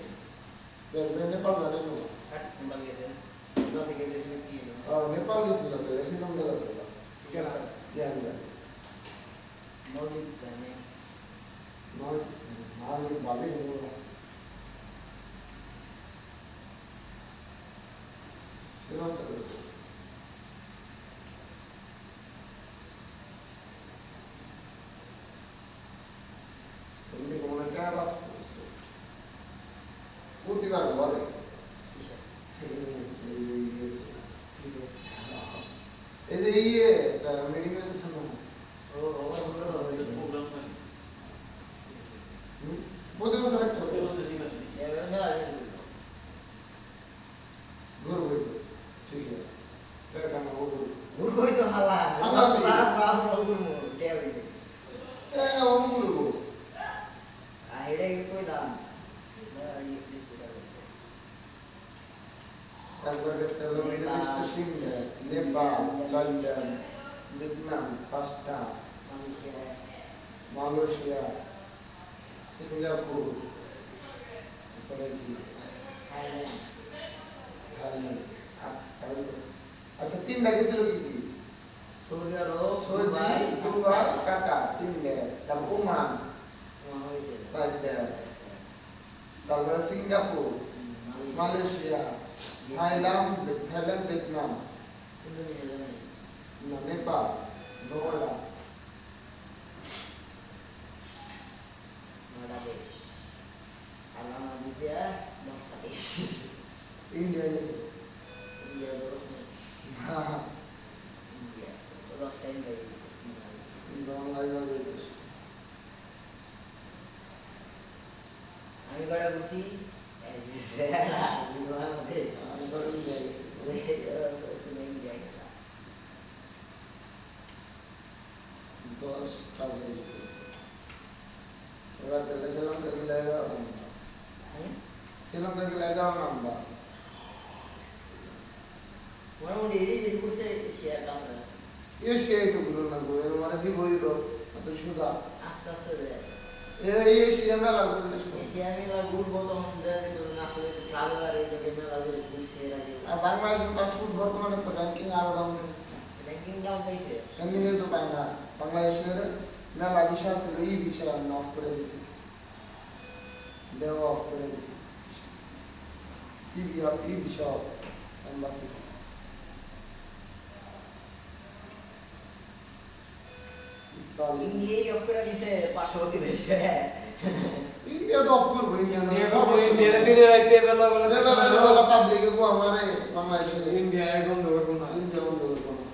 নেপাল যাবে না তোমরা গেছেন তোমরা থেকে গেছেন কি নেপাল গেছিল তো শ্রীলঙ্কা যাবে কেন ধ্যান দেন নদীপ জানে নয় মালিক ভাবি শ্রীলঙ্কা যাবে প্রতিবার বলে যে ইয়ে মেডিকেল সামনে ও ওভার প্রোগ্রাম থাকে প্রতি বছর একটা প্রতি বছর নির্বাচন এবার মেলা দিন ঘুরবো তো ঠিক আছে তাহলে আমরা ঘুরবো ঘুরবই তো হালা আমরা কি? আমরা ঘুরবো টেবিল আমরা ঘুরবো আর এটা কি কইলাম তারপর গেছে হলো মিডল ইস্ট তিনটা নেপাল চারটা ভিয়েতনাম পাঁচটা মালয়েশিয়া সিঙ্গাপুর তারপরে কি থাইল্যান্ড আচ্ছা তিনটা গেছিল কি কি Saudi Arab Saudi Dubai Qatar তিনটা তারপর ওমান চারটা তারপরে সিঙ্গাপুর মালয়েশিয়া থাইল্যান্ড ভিয়েতনাম না নেপাল নয়ডা বাংলাদেশ আর বাংলাদেশ দিয়া 10টা দেশ ইন্ডিয়া গেছে ইন্ডিয়া 10 নেই ইন্ডিয়া 10টা ইন্ডিয়া গেছে বাংলাদেশ আমি কটা বসি জীবনের মধ্যে আমি ধরে ইন্ডিয়া গেছি তুমি ইন্ডিয়া গেছা 10টা দেশ গেছে এবার তাহলে শ্রীলঙ্কা গেলে 11 নাম্বার শ্রীলঙ্কা গেলে 11 নাম্বার মোটামুটি রিসিভ করছে শেয়ার দাম এশিয়ায় তো ঘুরো না গো এর মানে দিব হইলো এত সুদা আস্তে আস্তে যায় এই এশিয়া মেলা ঘুরলে শুধু এসে আমি ঘুরবো তখন আসলে ট্রাভেলার এই লোকের মেলা ঘুরে ঘুরছে এর আগে আর বাংলাদেশের পাসপোর্ট বর্তমানে তো র্যাঙ্কিং আরো ডাউন হয়েছে র্যাঙ্কিং ডাউন পাইছে র্যাঙ্কিং তো পায় না বাংলাদেশের মেলা বিষয় ছিল এই বিষয় আমি অফ করে দিয়েছি দেওয়া অফ করে দিয়েছি ই বিষয় অফ এম্বাসি ইতালি ইন্ডিয়াই অফ করে দিছে পার্শ্ববর্তী দেশে ইন্ডিয়া তো অফ করবো ইন্ডিয়া না ইন্ডিয়ার দিনে রাইতে বেলা বেলা পাবলিকে গো আমারে বাংলাদেশে ইন্ডিয়ায় বন্ধ করবো না ইন্ডিয়া বন্ধ করবো না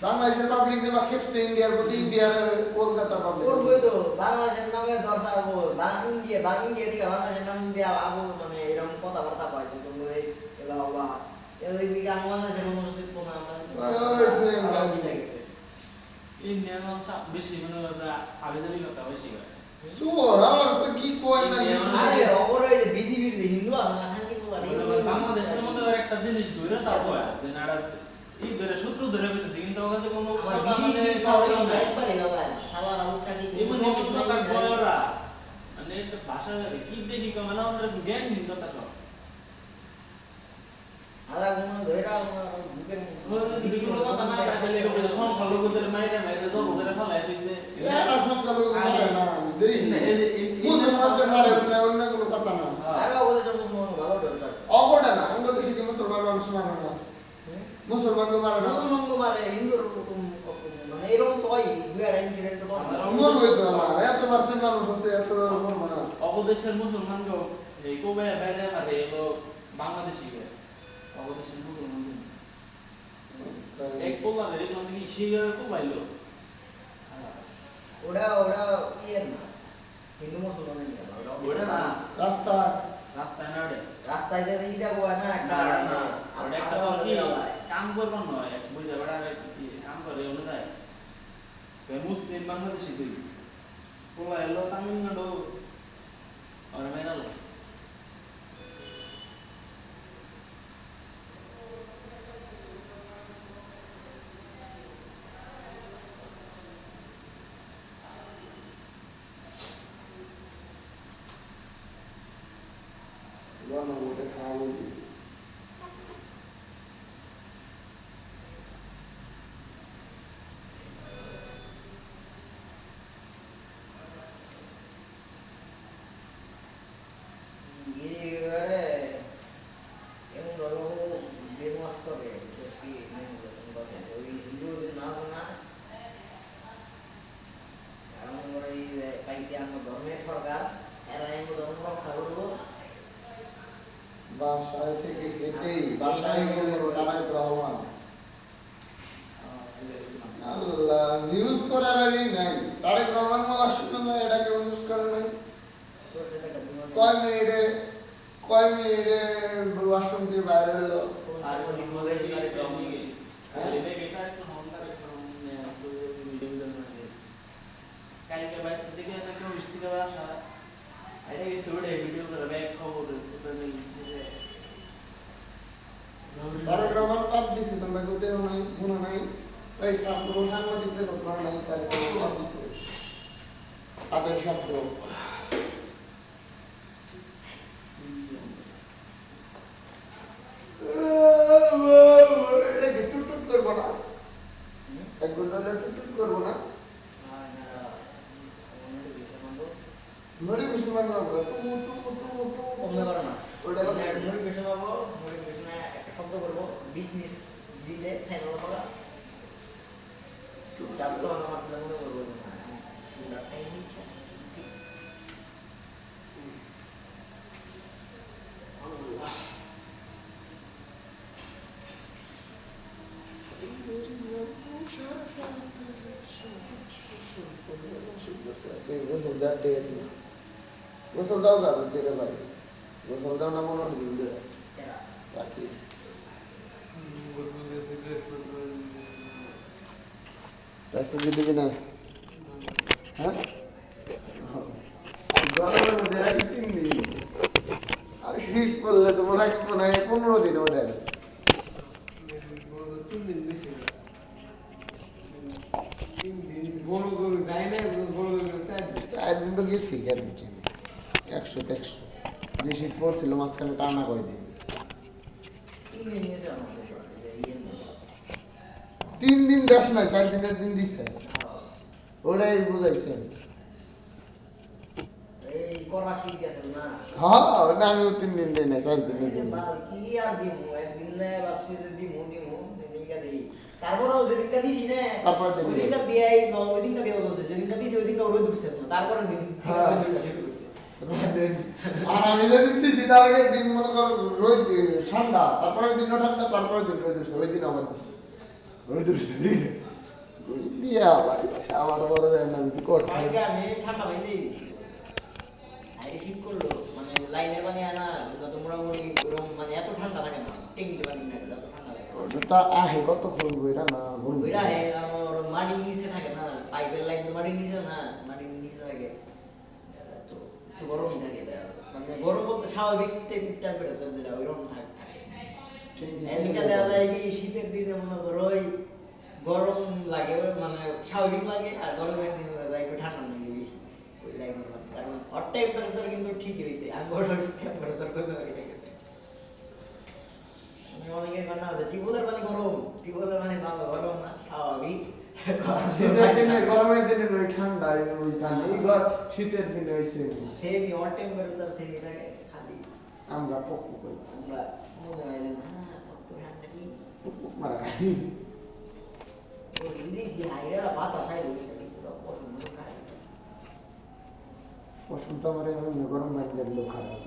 বাংলাদেশের পাবলিক যে বা খেপছে ইন্ডিয়ার প্রতি ইন্ডিয়ার কলকাতা পাবলিক করবই তো বাংলাদেশের নামে দরকার হবো ইন্ডিয়া থেকে বাংলাদেশের নাম যদি আবু মানে এরকম কথাবার্তা পাই যে তুমি এলা বা এদিকে দিকে বাংলাদেশের অনুষ্ঠিত কোনো আমরা ইন্ডিয়ান বেশি মানে আবেজাবি কথা বেশি করে সুর আর তো কি কয় না আরে অপরে যে বিজিবির যে হিন্দু আছে না হাঙ্কি বলা বাংলাদেশের মধ্যে একটা জিনিস ধরে তারপর যে নাড়া এই ধরে সূত্র ধরে পেতেছে কিন্তু ওর কাছে কোনো আমার কথা মানে বিজিবি সাউরি সব নাই একবারে বাবা সারা রাউন্ড চাকি এমন এমন কথা কয়রা মানে একটা ভাষা কি দেখি কমানা ওদের জ্ঞানহীন কথা সব আলা কোন ধইরা বুকের কোনো কথা না পাইতে লেগে বলে সংখ্যালঘুদের মাইরে মাইরে জব করে ফেলাই দিছে এটা সংখ্যালঘু মারে না আমি দেই মুসলমানদের মারে না অন্য কোনো কথা না আরে ওদের জন্য মুসলমান ভালো দরকার অবটা না অন্য কিছু কি মুসলমান মানুষ মারে না মুসলমানকে মারে না মুসলমান মানে হিন্দুর মানে এরকম তো হয় দুই একটা ইনসিডেন্ট তো মন হইতো না এত পার্সেন্ট মানুষ আছে এত মরবো না অবদেশের মুসলমান গো এই কোবে বাইরে মারে এলো বাংলাদেশি গে অবদেশের মুসলমান এক পোলা দেখলাম কি শিগা কো বাইলো ওটা ইয়ে না হিন্দু মুসলমানের নিয়ে ওটা না রাস্তা রাস্তায় নাড়ে রাস্তায় যে ইটা গোয়া না একটা ওটা একটা কি কাম করবার নয় এক বুঝা বড়া কাম করে অনুযায়ী মুসলিম বাংলাদেশি কই পোলা এলো তামিলনাড়ু আর Meghalaya Gonna would have how would you? গিয়ে এমন ধরো বেমাস করে কি করে ওই হিন্দু নাচ না এমন করে পাইছে আমার ধর্মের সরকার এরা এমন ধর্ম রক্ষা করবো বাসায় থেকে হেঁটেই বাসায় গেলেন তারেক রহমান আল্লাহ নিউজ করার আরই নাই তারেক রহমান অসুবিধা এটা কেউ নিউজ করে নাই কয় মিনিটে ওয়াশরুম থেকে বাইরে হলো আর কোন মোবাইল করে টপিকে হ্যাঁ? লেবে গেটা একটা হন্টার মানে আছে ভিডিও মানে কালকে বাইরে থেকে না কেউ ইস্তিকা আসা এটা কি সুরে ভিডিও করে ব্যাক খবর জানি তারেক রহমান বাদ দিছে তোমরা কোথাও নাই কোনো নাই তাই কোনো সাংবাদিকদের কথা নাই তারেক রহমান বাদ দিছে তাদের শব্দ এটাকে টুটটুট করবো না 1 ঘন্টা হলে টুটটুট করবো না নোটিফিকেশন মানে কমতে পারো না ওটা লাগে। নোটিফিকেশন পাবো নোটিফিকেশনে একটা শব্দ করবো বিজনেস দিলে ফাইনাল করা চুপচাপ তো আমার তাহলে মনে করবো যে না টাইম নিচ্ছে গোসল দাও গা তেরে ভাই গোসল দাও না মনে দিন দে রাখি তার সঙ্গে দিবি না হ্যাঁ গরমের মধ্যে রাখি 3 দিন আর শীত পড়লে তো মনে হয় 15 দিন ওদের 4 দিন তো গেছি গ্যারেন্টি 100 যে শীত পড়ছিল মাঝখানে টানা কয়দিন ইংলিশ নিয়েছে আমার সাথে 3 দিন দেশ নয় 4 দিনের দিন দিছে ওটাই বুঝাইছে এই করা শিখ গেছে না হ্যাঁ না আমিও 3 দিন দেই না 4 দিনের দিন দিছি। কি আর দিমু একদিন না ভাবছি যে দিমু সেদিনকা দিই তারপরেও যেদিনকা দিছি না তারপরে দিন ওইদিনকা দিয়াই ওইদিনকা দিয়ে দোষে যেদিনকা দিছি ওইদিনকা ওই দোষে না তারপরে দিন হ্যাঁ। ওই দুইটা শুরু করছে আর আমি যেদিন দিছি তার আগের দিন মনে কর রোদ ঠান্ডা তারপরে দিন ঠান্ডা তারপরে দিন রোদ উঠছে ওই দিন আমার দিছি রোদ উঠছে দিয়া আমার বড় যায় না যদি করতে কালকে আমি ঠান্ডা পানি দিয়ে দিছি আরে শীত করলো মানে লাইনের পানি আনা কিন্তু তোমরা ওই ওরকম মানে এত ঠান্ডা থাকে না টেঙ্কি পানি না এত ঠান্ডা লাগে ওটা আহে কত খুলবো এটা না বলবো ওইটা হে আমার মাটির নিচে থাকে না পাইপের লাইন তো মাটির নিচে না মাটির নিচে থাকে তো তো গরমই থাকে এটা মানে গরম বলতে স্বাভাবিক টেম্পারেচার যেটা ওইরকম থাকে এমনিকা দেওয়া যায় কি শীতের দিনে মনে করো ওই গরম লাগে মানে স্বাভাবিক লাগে আর গরমের দিনে দেখা যায় একটু ঠান্ডা লাগে বেশি ওই লাইনের মধ্যে কারণ হট টেম্পারেচার কিন্তু ঠিকই হয়েছে আর গরম টেম্পারেচার কমে গেছে অনেকে বানা আছে টিউবওয়েলের পানি গরম টিউবওয়েলের পানি ভালো গরম না স্বাভাবিক শীতের দিনে গরমের দিনে ওই ঠান্ডা ওই পানি শীতের দিনে হইছে সেমি হট টেম্পারেচার সেমি থাকে খালি আমরা পক্কু কই আমরা মনে হয় যে না কত ঠান্ডা কি মারা ও ইংলিশ হাইরা বাতাস আইলো পুরো পছন্দ খায় বসন্ত আমার গরম লাগলে লোক খারাপ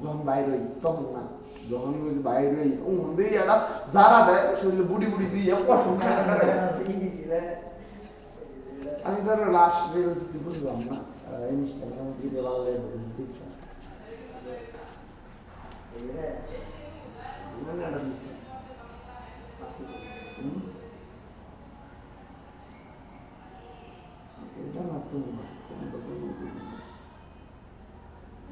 যখন বাইর হই তখন না যখন বাইর হই দিয়ে একটা যারা দেয় শরীরে বুড়ি বুড়ি দিয়ে পছন্দ আমি ধরো লাস্ট রেল যদি বুঝলাম না ইনস্টাগ্রামে ভিডিও বাংলায় এটা না তুমি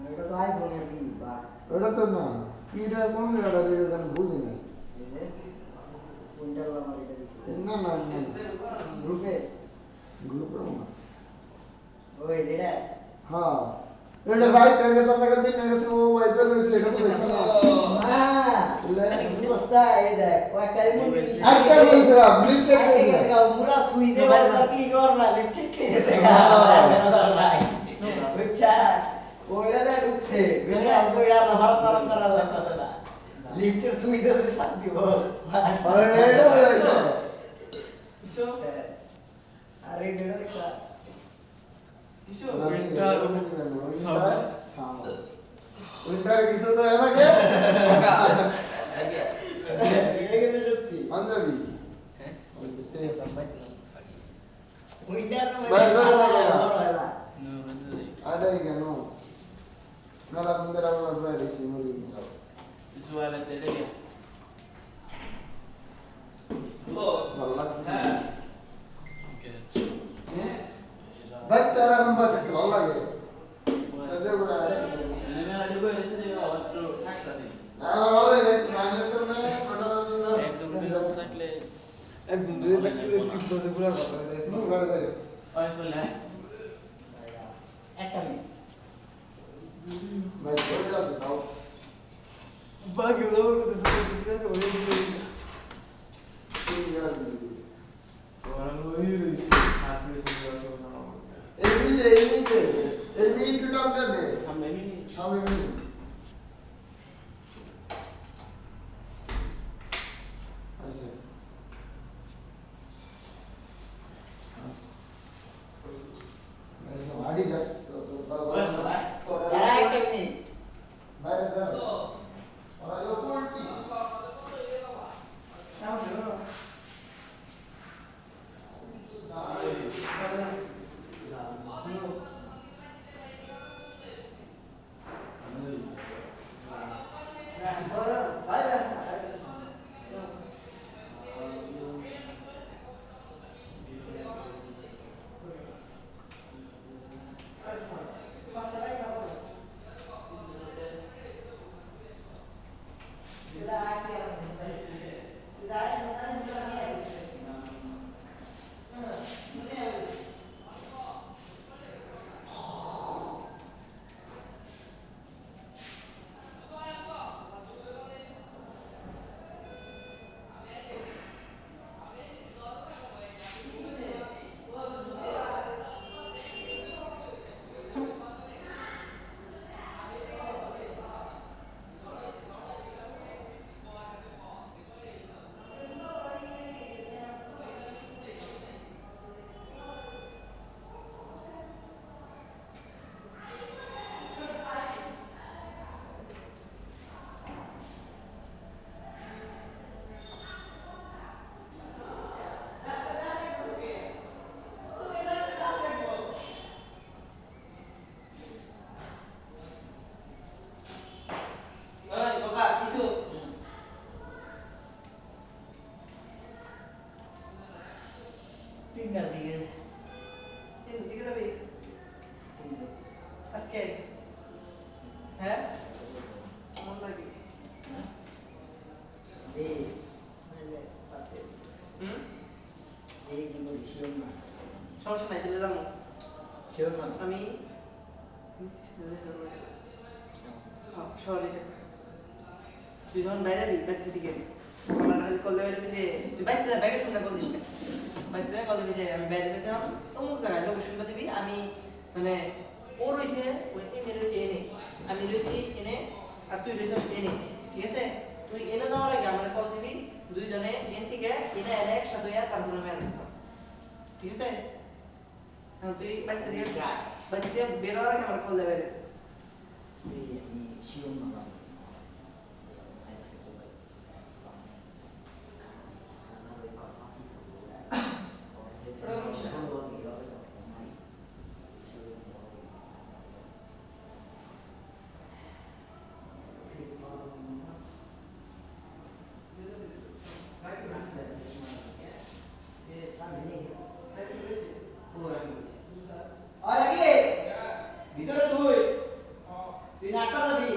এটা তো আইফোনের কি বা ওটা তো না কিটা কোন জায়গা দিয়ে জানি বুঝি না এই যে উইন্টার আমার এটা দিচ্ছে না না না গ্রুপে গ্রুপে না ওই যেটা হ্যাঁ এটা রাইট আগে তো আগে দিন আগে তো ওয়াইপার রয়েছে এটা বলেছে না হ্যাঁ দোস্তা এই দেখ কয়েকটা আজকাল বলেছে না ব্লিপ টেক গেছে গা মুরা সুইজে বারবার ক্লিক কর না লেফট গেছে গা নাই বুঝছা ওইটা দে ঢুকছে বেরে আলো এটা ভারত ভারত করা যাচ্ছে না লিফটের সুইজে সে সাথ দিব আরে এটা বলেছে আরে এটা দেখা উইন্টার কিছু তো এলাকে এটা কিন্তু সত্যি পাঞ্জাবি একটু সিদ্ধতে পুরো কথা হয়ে গেছে। ওই চলে আয়। একটা মিনিট ভাই চলে যাচ্ছে তাও বাকি লোকের কথা শুনে ঠিক আছে ওই তিন গাছ বিরুদ্ধে ওরা ওই রইছে আপনি শুনতে পাচ্ছেন না এই মিনিট টানতে দে সামনে নিয়ে সামনে মিনিট আচ্ছা আড়ি যা তারা একটা মিনিট বাইরে যা ওরা লোক উল্টি ওই বাবা কিছু তিনটার দিকে চিন দিকে যাবি আজকে হ্যাঁ মন লাগে এই মানে পাতে হুম এই কি বলি শিওর না সমস্যা নাই চলে যাবো শিওর না আমি শহরে যাবো তুই যখন বাইরে যাবি বাড়িতে দিকে আমার খালি কল দেবে যে তুই বাড়িতে যা ব্যাগের সামনে বল দিস না বাড়িতে যা কল দিবি যে আমি বাইরে যাচ্ছিলাম অমুক জায়গায় লোকেশন দিবি আমি মানে ও রয়েছে ওই এনে রয়েছে এনে আমি রয়েছি এনে আর তুই রয়েছিস এনে ঠিক আছে তুই এনে যাওয়ার আগে আমার কল দিবি দুইজনে এন থেকে এনে এনে একসাথে তারপরে আমি আনবো ঠিক আছে তুই বাড়িতে থেকে বাড়িতে থেকে বের হওয়ার আগে আমার কল দেবে এই আমি শিওর না ভিতরে তুই তুই নাটকা যাবি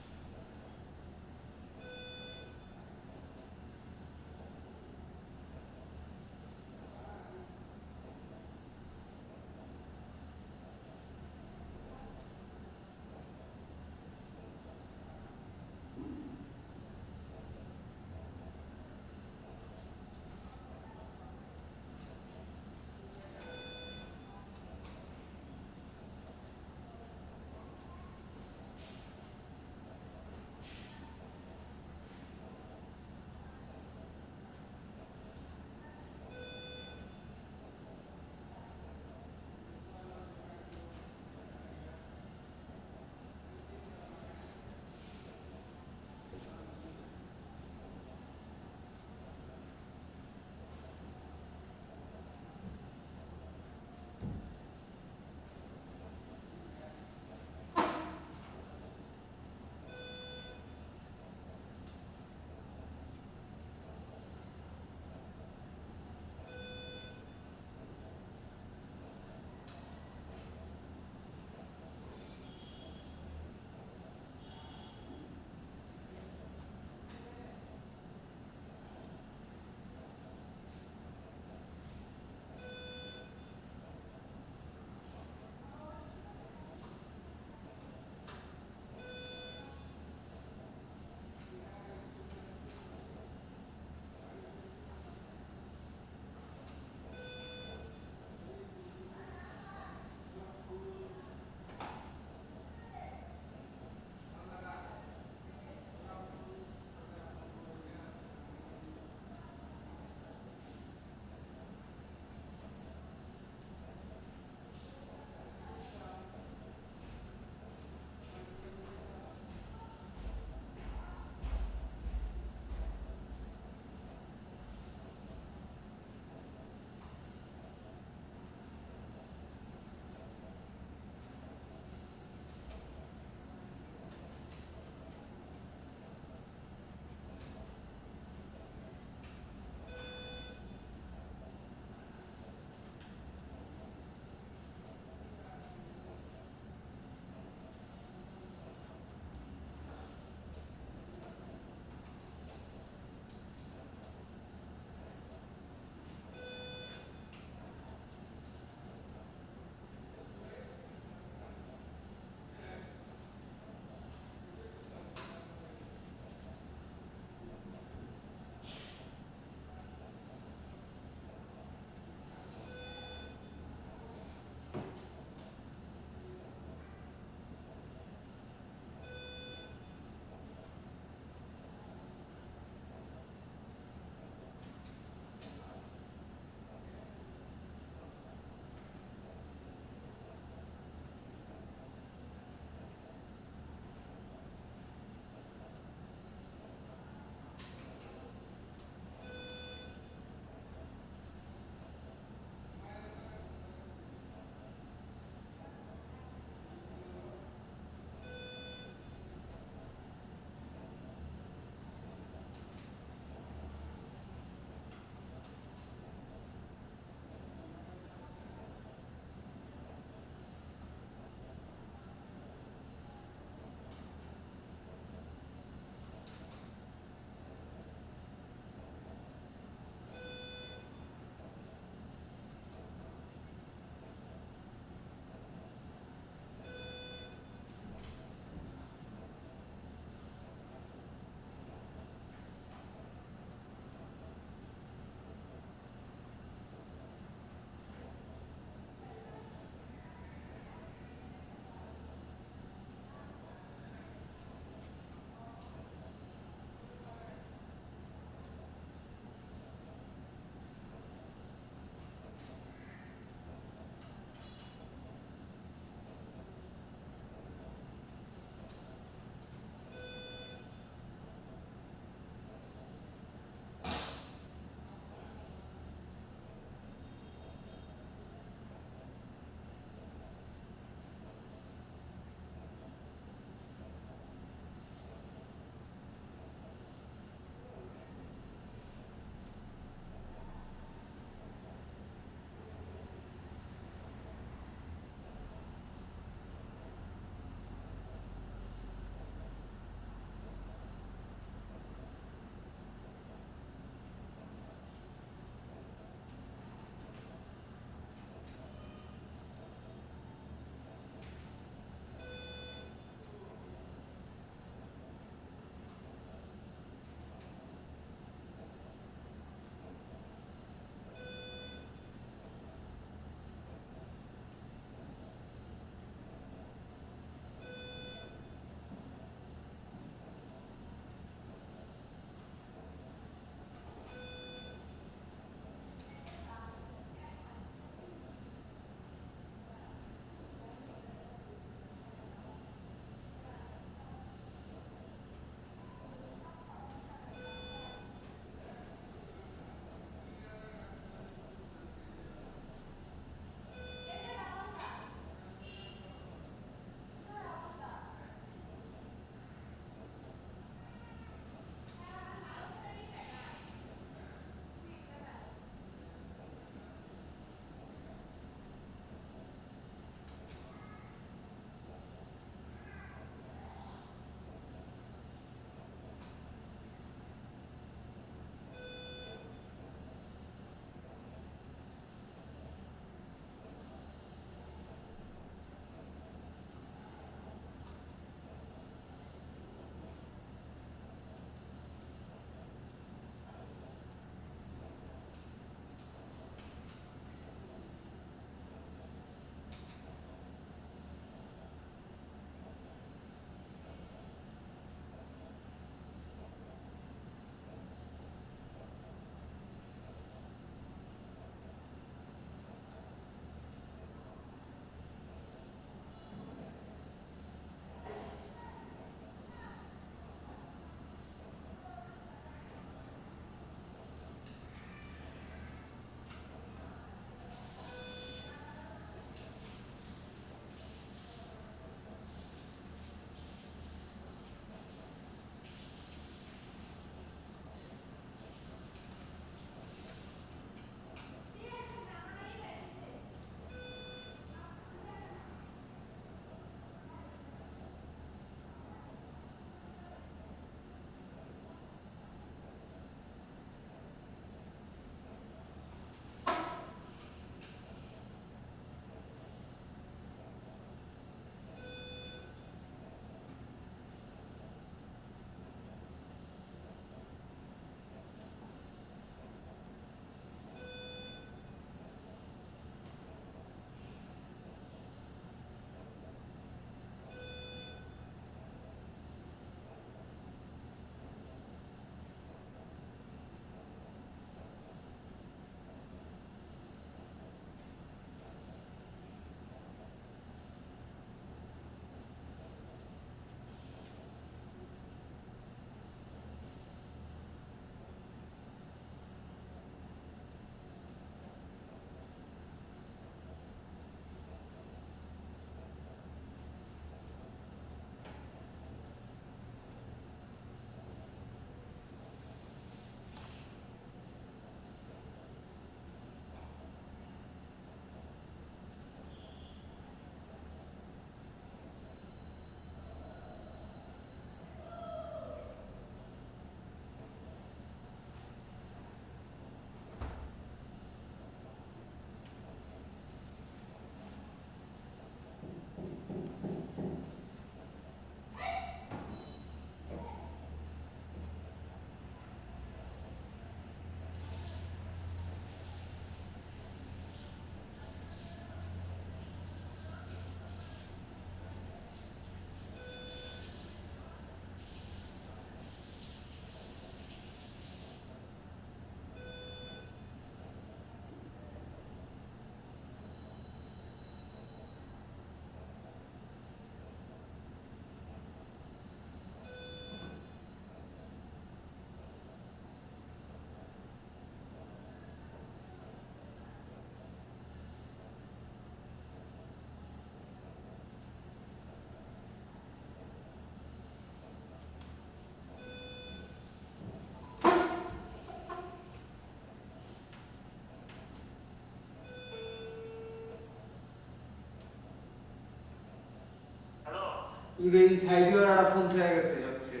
এই সাইডে ওর একটা ফোন থেকে গেছে অফিসে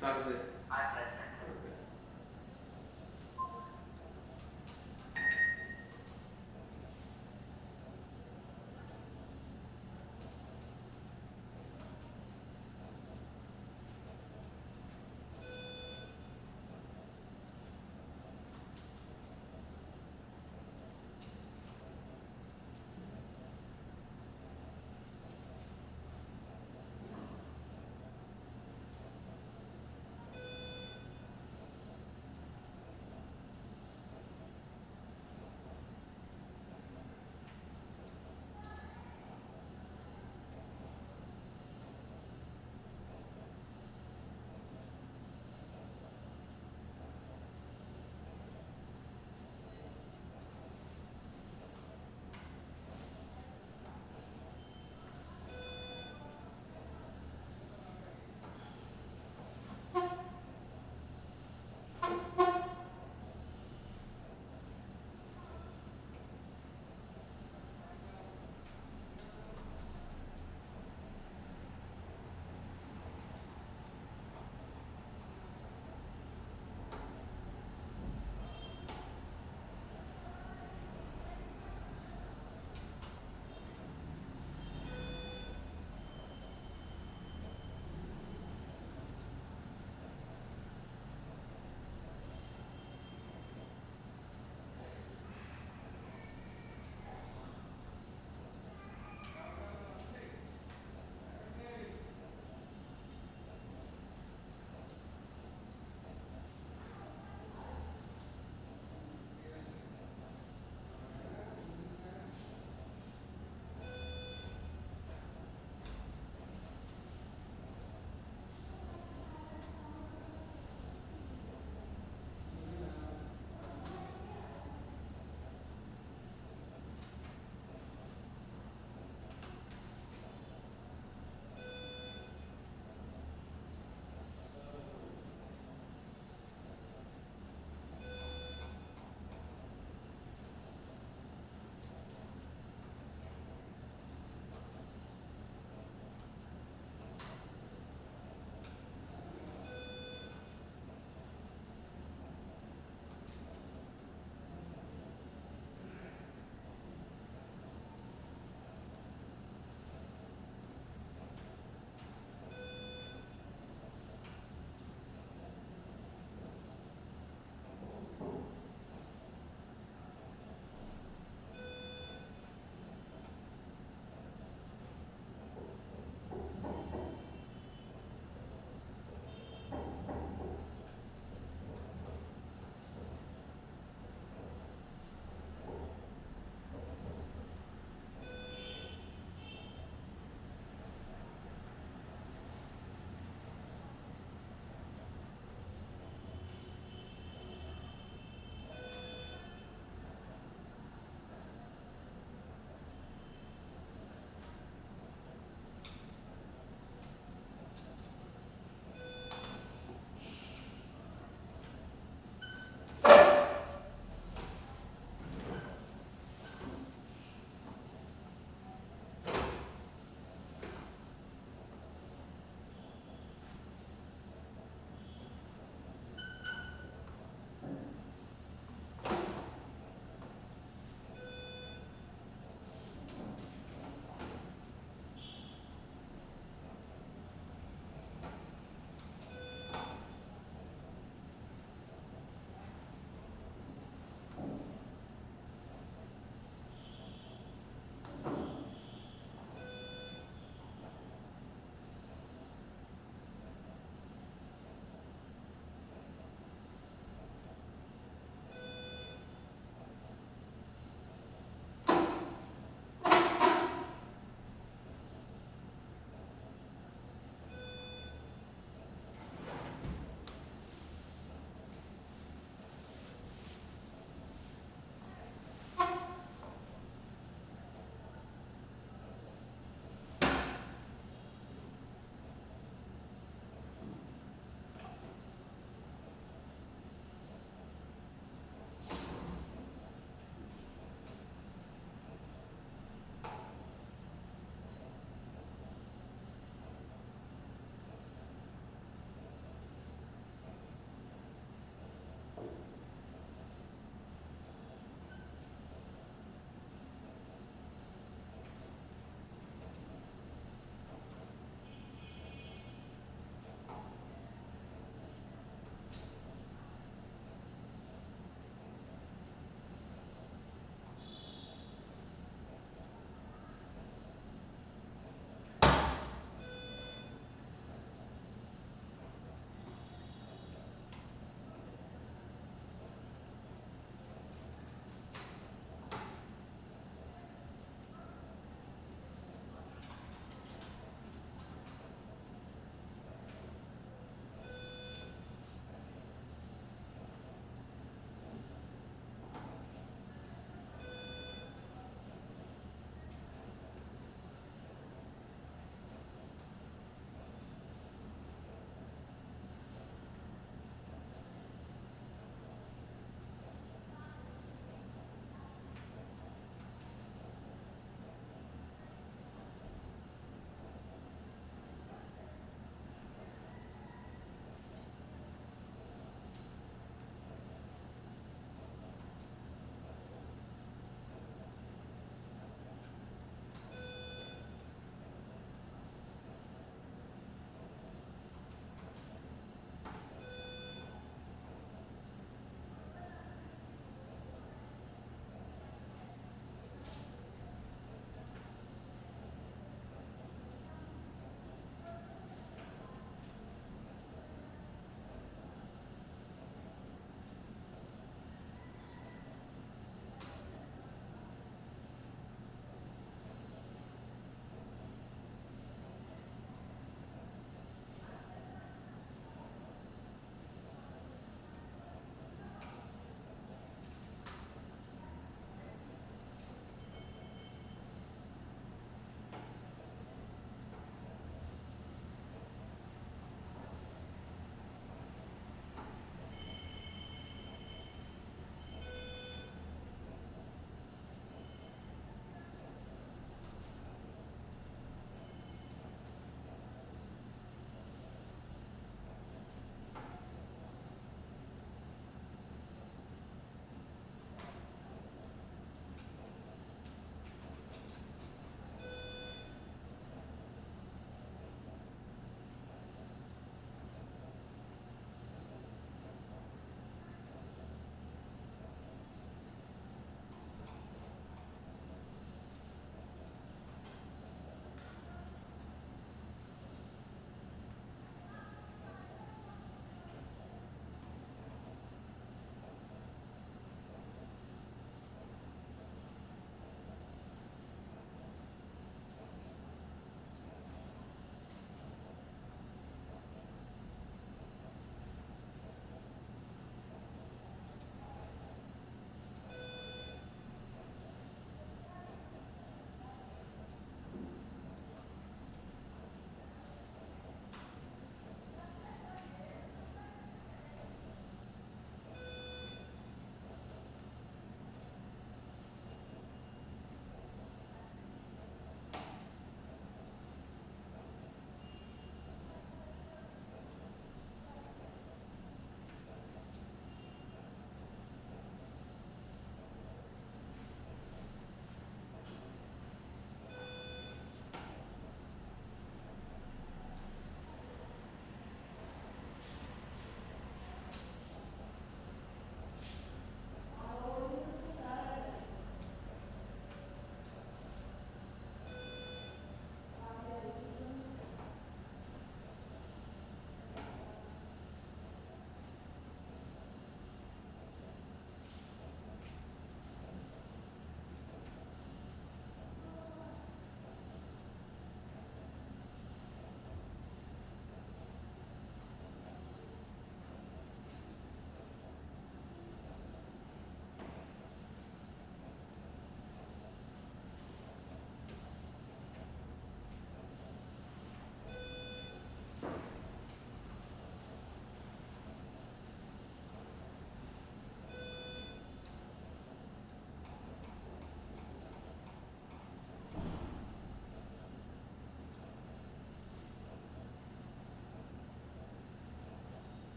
চার্জে।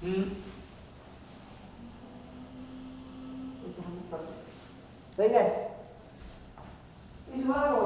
হুম তাই না? কিছু ভালো